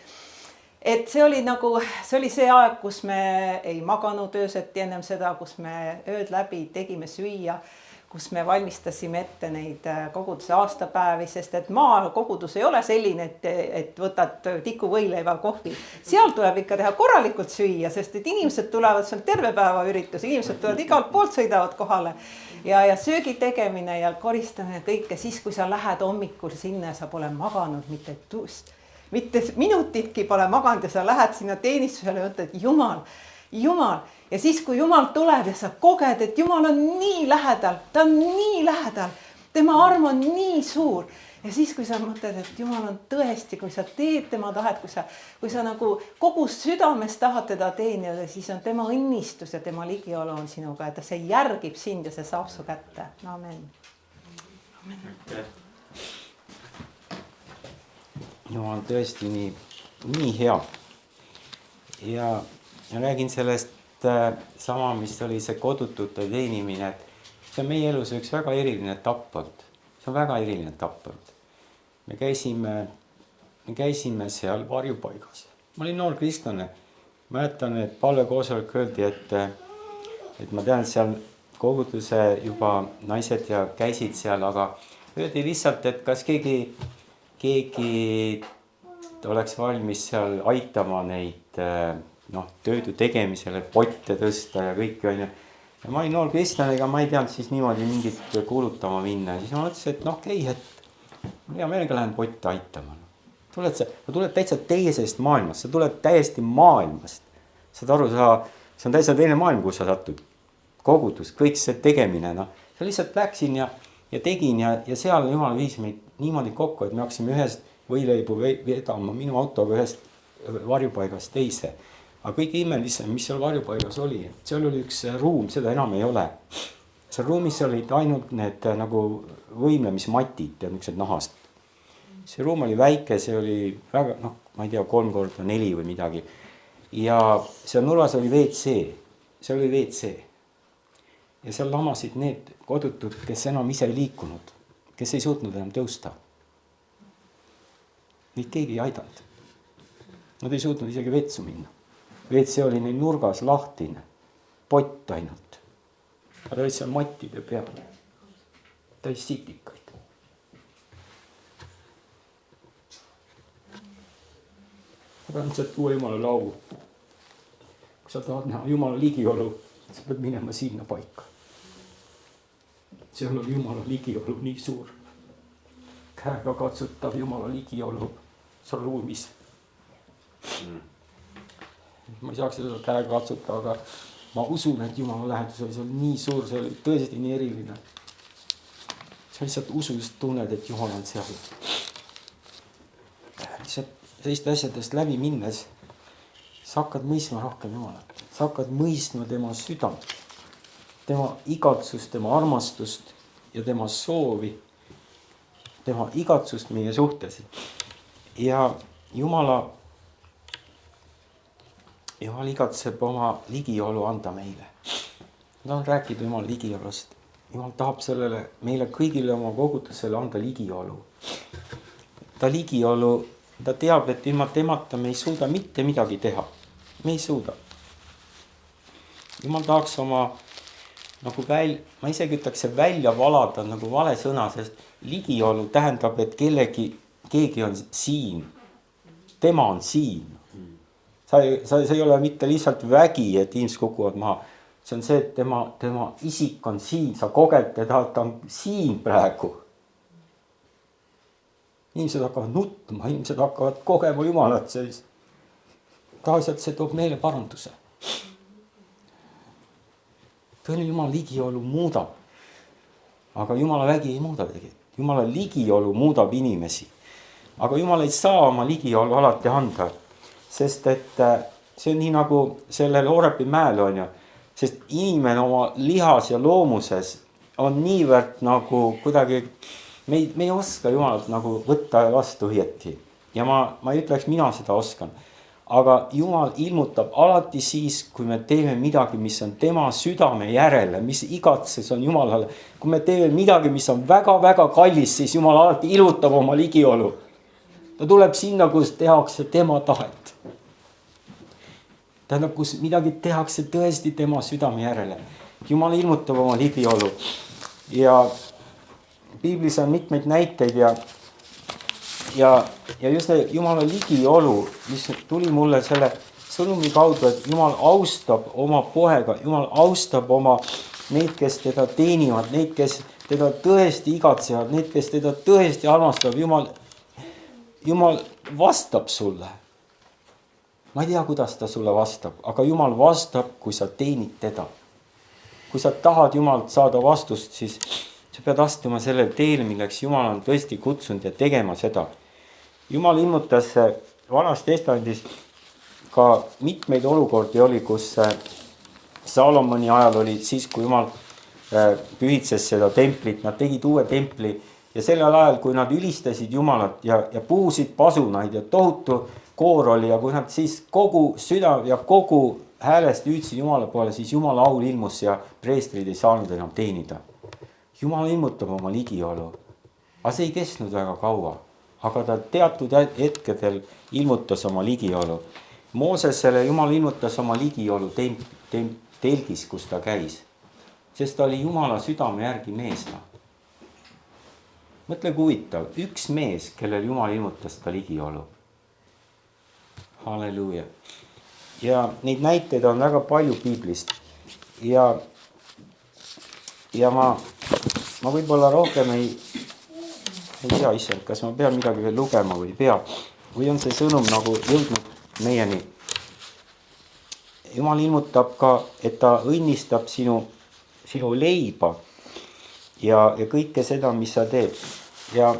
Et see oli see aeg, kus me ei maganud ööseti ennem seda, kus me ööd läbi tegime süüa, kus me valmistasime ette neid koguduse aastapäevi, sest et maal kogudus ei ole selline, et võtad tiku võileiva kohvi. Seal tuleb ikka teha korralikult süüa, sest et inimesed tulevad, see on terve päeva üritus, inimesed tulevad igalt poolt, sõidavad kohale ja söögi tegemine ja koristamine kõike siis, kui sa lähed hommikul sinna ja sa pole maganud mitte minutitki pole maganud ja sa lähed sinna teenistusele ja mõtled, Jumal. Ja siis, kui Jumal tuleb ja sa koged, et Jumal on nii lähedal, ta on nii lähedal, tema arm on nii suur. Ja siis, kui sa mõtled, et Jumal on tõesti, kui sa teed tema tahet, kui sa nagu kogu südames tahad teda teenida, siis on tema õnnistus ja tema ligiolu on sinuga, et see järgib sind ja see saab su kätte. Amen. Jumal on tõesti nii hea. Ja räägin sellest sama, mis oli see kodutute teenimine, et see on meie elus üks väga eriline etapp olnud. See on väga eriline etapp olnud. Me käisime seal varjupaigas. Ma olin noor kristlane. Mäletan, et palvekoosolek öeldi, et ma tean, et seal koguduse juba naised ja käisid seal, aga öeldi lihtsalt, et kas keegi oleks valmis seal aitama neid töödu tegemisele, potte tõsta ja kõike on ju. Ja ma olin noor kristlane, ega ma ei teadnud siis niimoodi mingit kuulutama minna. Ja siis ma mõtlesin, et okei, et hea meelega lähen potte aitama. Sa tuled täitsa teisest maailmast, sa tuled täiesti maailmast. Saad aru, see on täitsa teine maailm, kus sa satud. Kogudus, kõik see tegemine. Sa lihtsalt läksin ja tegin ja seal Jumal viis meid niimoodi kokku, et me hakkasime ühest võileibu vedama minu autoga ühest varjupaigast teise. Aga kõige imelisem, mis seal varjupaigas oli, seal oli üks ruum, seda enam ei ole. Seal ruumis olid ainult need nagu võimlemismatid ja niisugused nahast. See ruum oli väike, see oli väga, ma ei tea, 3x4 või midagi. Ja seal nurgas oli WC, seal oli WC. Ja seal lamasid need kodutud, kes enam ise ei liikunud, kes ei suutnud enam tõusta. Neid keegi ei aidanud. Nad ei suutnud isegi vetsu minna. WC oli neil nurgas lahtine, pott ainult. Aga olid seal mattide peal, täis sitikaid. rõõmsalt tuua Jumala laulu. Kui sa tahad näha Jumala ligiolu, sa pead minema sinna paika. Seal on Jumala ligiolu nii suur. Käega katsutav Jumala ligiolu seal ruumis. Ma ei saaks seda käega katsuta, aga ma usun, et Jumala lähedus oli seal nii suur, see oli tõesti nii eriline. Sa lihtsalt usust tunned, et Jumal on seal. Lihtsalt selliste asjadest läbi minnes sa hakkad mõistma rohkem Jumalat. Sa hakkad mõistma tema südant, tema igatsust, tema armastust ja tema soovi, tema igatsust meie suhtes. Ja Jumal igatseb oma ligiolu anda meile. Ma tahan rääkida Jumal ligiolust. Jumal tahab sellele meile kõigile oma kogudusele anda ligiolu. Ta ligiolu, ta teab, et ilma temata me ei suuda mitte midagi teha. Me ei suuda. Jumal tahaks oma ma isegi ütleks välja valada nagu vale sõna, sest ligiolu tähendab, et keegi on siin. Tema on siin. See ei ole mitte lihtsalt vägi, et inimesed kukuvad maha. See on see, et tema isik on siin. Sa koged teda, ta on siin praegu. Inimesed hakkavad nutma, inimesed hakkavad kogema Jumalat. Tavaliselt see toob meile paranduse. Tõeline Jumala ligiolu muudab. Aga Jumala vägi ei muuda tegelikult. Jumala ligiolu muudab inimesi. Aga Jumal ei saa oma ligiolu alati anda. Sest et see on nii nagu sellel Orepi mäel on ju. Sest inimene oma lihas ja loomuses on niivõrd nagu kuidagi, me ei oska Jumalat nagu võtta vastu õieti. Ja ma ei ütleks, mina seda oskan. Aga Jumal ilmutab alati siis, kui me teeme midagi, mis on tema südame järele, mis igatses on Jumalale. Kui me teeme midagi, mis on väga-väga kallis, siis Jumal alati ilmutab oma ligiolu. Ta tuleb sinna, kus tehakse tema tahet. Tähendab, kus midagi tehakse tõesti tema südame järele. Jumal ilmutab oma ligiolu. Ja Piiblis on mitmeid näiteid ja just Jumala ligiolu, mis tuli mulle selle sõnumi kaudu, et Jumal austab oma poega, Jumal austab neid, kes teda teenivad, neid, kes teda tõesti igatsevad, neid, kes teda tõesti armastavad. Jumal vastab sulle. Ma ei tea, kuidas ta sulle vastab, aga Jumal vastab, kui sa teenid teda. Kui sa tahad Jumalt saada vastust, siis sa pead astuma sellele teele, milleks Jumal on tõesti kutsunud ja tegema seda. Jumal ilmutas Vanas Testamendis ka mitmeid olukordi oli, kus Salomoni ajal oli siis, kui Jumal pühitses seda templit, nad tegid uue templi ja sellel ajal, kui nad ülistasid Jumalat ja puhusid pasunaid ja tohutu koor oli ja kui nad siis kogu süda ja kogu häälest hüüdsid Jumala poole, siis Jumala aul ilmus ja preestrid ei saanud enam teenida. Jumal ilmutab oma ligiolu, aga see ei kestnud väga kaua. Aga ta teatud hetkedel ilmutas oma ligiolu. Moosesele Jumal ilmutas oma ligiolu telgis, kus ta käis. Sest ta oli Jumala südame järgi mees. Mõtle kui huvitav, üks mees, kellel Jumal ilmutas ta ligiolu. Halleluuja. Ja neid näiteid on väga palju Piiblist. Ja ma võib-olla rohkem ei tea ise, kas ma pean midagi veel lugema või ei pea. Või on see sõnum nagu jõudnud meieni. Jumal ilmutab ka, et ta õnnistab sinu leiba ja kõike seda, mis sa teed. Ja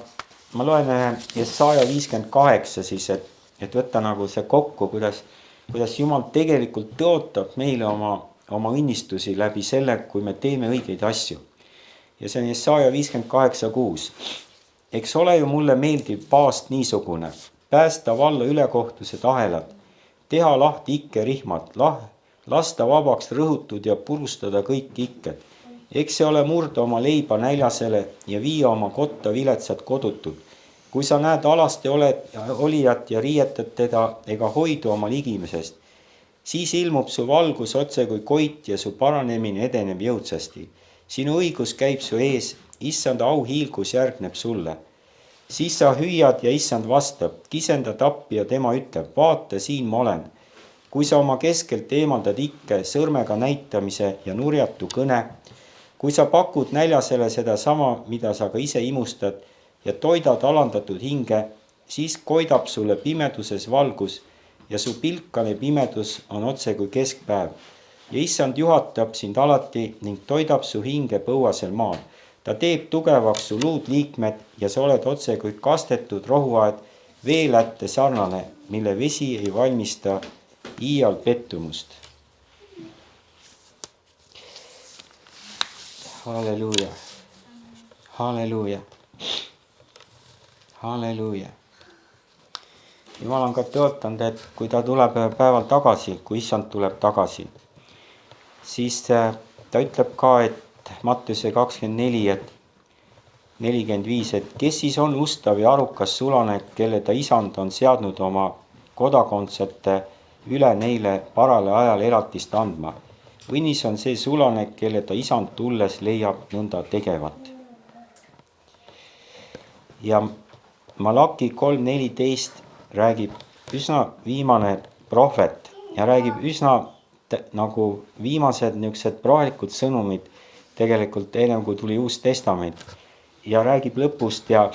ma loen Jesaja 58 siis, et võtta nagu see kokku, kuidas Jumal tegelikult tõotab meile oma õnnistusi läbi selle, kui me teeme õigeid asju. Ja see on Jesaja 58:6. Eks ole ju mulle meeldib paast niisugune, päästa valla ülekohtused ahelad, teha lahti ikkerihmad, lasta vabaks rõhutud ja purustada kõik ikked. Eks see ole murda oma leiba näljasele ja viia oma kotta viletsad kodutud. Kui sa näed alaste olijat ja riietad teda ega hoidu oma ligimisest, siis ilmub su valgus otse kui koit ja su paranemine edeneb jõudsasti. Sinu õigus käib su ees, issanda auhiilgus järgneb sulle. siis sa hüüad ja issand vastab, kisenda tappi ja tema ütleb, vaata, siin ma olen. Kui sa oma keskelt eemaldad ikke sõrmega näitamise ja nurjatu kõne, kui sa pakud näljasele seda sama, mida sa ka ise imustad ja toidad alandatud hinge, siis koidab sulle pimeduses valgus ja su pilkane pimedus on otse kui keskpäev. Ja issand juhatab sind alati ning toidab su hinge põuasel maal. Ta teeb tugevaks su luudliikmed ja sa oled otse kui kastetud rohuaed veelätte sarnane, mille vesi ei valmista iial pettumust. Halleluuja, halleluuja, halleluuja. Jumal on ka tõotanud, et kui ta tuleb päeval tagasi, kui issand tuleb tagasi, siis ta ütleb ka, et Mattiuse 24, et 45, et kes siis on ustav ja arukas sulane, kelle ta isand on seadnud oma kodakondsete üle neile parale ajal elatist andma. Õnnis on see sulane, kelle ta isand tulles leiab nõnda tegevat. Ja Malaki 3.14 räägib üsna viimane prohvet ja räägib üsna nagu viimased niisugused praalikud sõnumid tegelikult ennem kui tuli Uus Testament ja räägib lõpust ja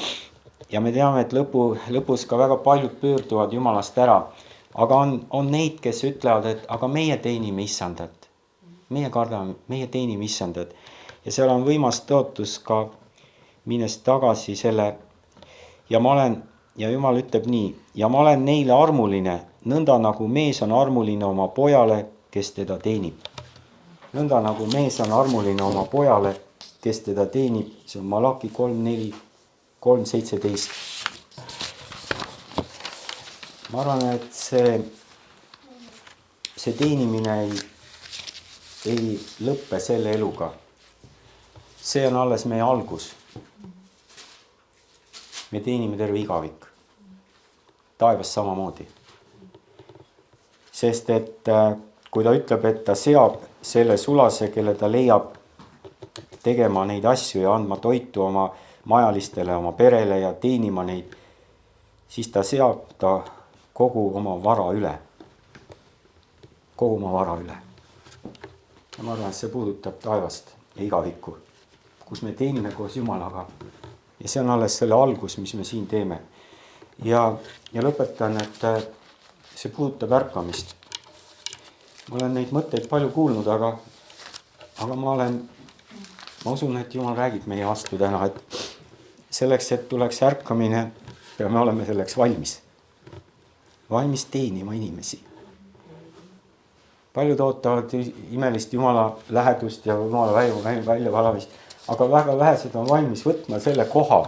me teame, et lõpus ka väga paljud pöörduvad Jumalast ära, aga on neid, kes ütlevad, et aga meie teenime issandat, meie kardame, meie teenime issandat ja seal on võimas tõotus ka minnes tagasi selle ja Jumal ütleb nii, ja ma olen neile armuline, nõnda nagu mees on armuline oma pojale, kes teda teenib. Nõnda nagu mees on armuline oma pojale, kes teda teenib, see on Malaki 3.4, 3.17. Ma arvan, et see teenimine ei lõppe selle eluga. See on alles meie algus. Me teenime terve igavik. Taevas samamoodi. Sest et kui ta ütleb, et ta seab selle sulase, kelle ta leiab tegema neid asju ja andma toitu oma majalistele, oma perele ja teenima neid, siis ta seab ta kogu oma vara üle. Kogu oma vara üle. Ja ma arvan, et see puudutab taevast ja igavikku, kus me teenime koos Jumalaga. Ja see on alles selle algus, mis me siin teeme. Ja lõpetan, et see puudutab ärkamist. Ma olen neid mõtteid palju kuulnud, aga ma usun, et Jumal räägib meie vastu täna, et selleks, et tuleks ärkamine, peame olema selleks valmis. Valmis teenima inimesi. Paljud ootavad imelist Jumala lähedust ja Jumala väljavalamist, aga väga vähesed on valmis võtma selle koha,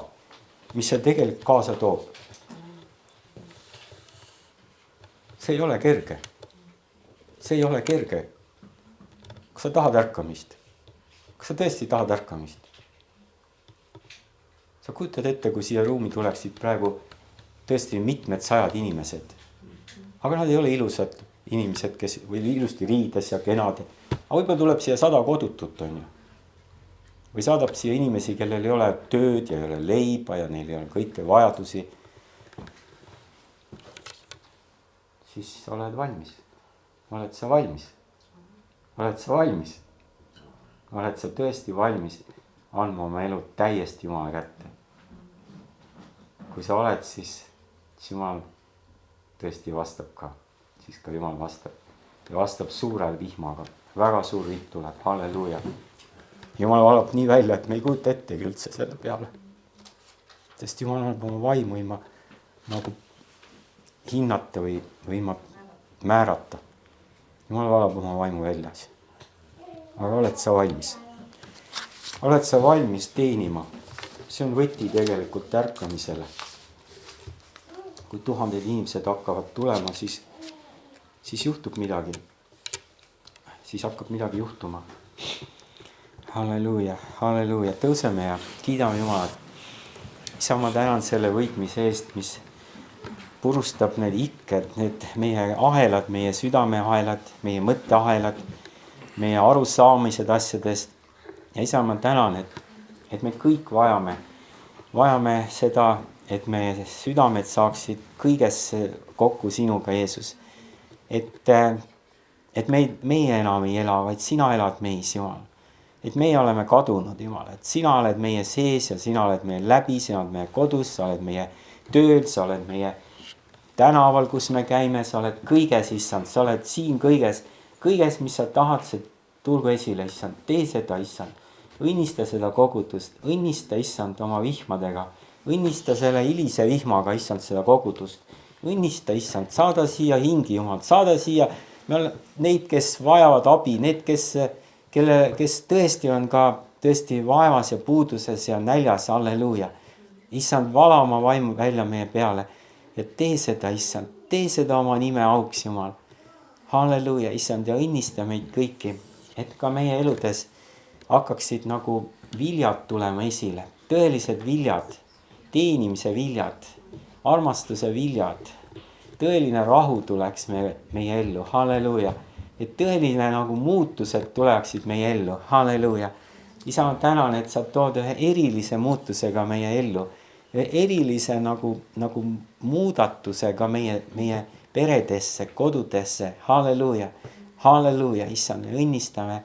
mis see tegelikult kaasa toob. See ei ole kerge. See ei ole kerge. Kas sa tahad ärkamist? Kas sa tõesti tahad ärkamist? Sa kujutad ette, kui siia ruumi tuleksid praegu tõesti mitmed sajad inimesed. Aga nad ei ole ilusad inimesed, kes või ilusti riides ja kenad. Aga võib-olla tuleb siia 100 kodutut, on ju. Või saadab siia inimesi, kellel ei ole tööd ja ei ole leiba ja neil ei ole kõike vajadusi. Siis oled valmis. Oled sa valmis? Oled sa valmis? Oled sa tõesti valmis andma oma elu täiesti Jumala kätte? Kui sa oled, siis Jumal tõesti vastab ka. Siis ka Jumal vastab. Ja vastab suurel vihmaga. Väga suur vihm tuleb. Halleluuja. Jumal valab nii välja, et me ei kujuta ettegi üldse selle peale. Sest Jumal annab oma vaimu ilma nagu hinnata või ilma määrata. Jumal valab oma vaimu välja. Aga oled sa valmis? Oled sa valmis teenima? See on võti tegelikult ärkamisele. Kui 1000 inimesed hakkavad tulema, siis juhtub midagi. Siis hakkab midagi juhtuma. Halleluuja, halleluuja. Tõuseme ja kiidame Jumalat. Isa, ma tänan selle võitmise eest, mis purustab need ikked, need meie ahelad, meie südameahelad, meie mõtteahelad, meie arusaamised asjadest. Ja isa, ma tänan, et me kõik vajame seda et meie südamed saaksid kõiges kokku sinuga, Jeesus. Et meie enam ei ela, vaid sina elad meis, Jumal. Et meie oleme kadunud, Jumal, et sina oled meie sees ja sina oled meie läbi, sina oled meie kodus, sa oled meie tööl, sa oled meie tänaval, kus me käime, sa oled kõiges, issand, sa oled siin kõiges, mis sa tahad, see tulgu esile, issand, tee seda, issand. Õnnista seda kogudust, õnnista, issand, oma vihmadega, õnnista selle hilise vihmaga, issand, seda kogudust. Õnnista, issand, saada siia hingi, Jumal, saada siia neid, kes vajavad abi, need, kes tõesti on ka tõesti vaevas ja puuduses ja näljas, halleluuja. Issand, vala oma vaimu välja meie peale ja tee seda, issand, tee seda oma nime auks, Jumal. Halleluuja, issand, ja õnnista meid kõiki, et ka meie eludes hakkaksid nagu viljad tulema esile, tõelised viljad, teenimise viljad, armastuse viljad, tõeline rahu tuleks meie ellu, halleluuja, et tõeline nagu muutused tuleksid meie ellu, halleluuja. Isa, ma tänan, et sa tood ühe erilise muutusega meie ellu, erilise nagu muudatusega meie peredesse, kodudesse, halleluuja, halleluuja, issand, me õnnistame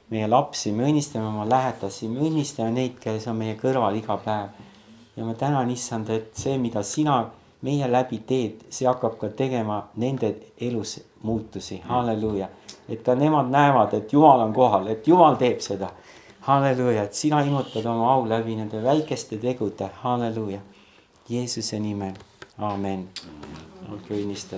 meie lapsi, me õnnistame oma lähedasi, me õnnistame neid, kes on meie kõrval iga päev. Ja ma tänan, issand, et see, mida sina meie läbi teed, see hakkab ka tegema nende elus muutusi, halleluuja. Et ka nemad näevad, et Jumal on kohal, et Jumal teeb seda, halleluuja, et sina ilmutad oma au läbi nende väikeste tegude, halleluuja. Jeesuse nimel, aamen. Olge õnnistatud.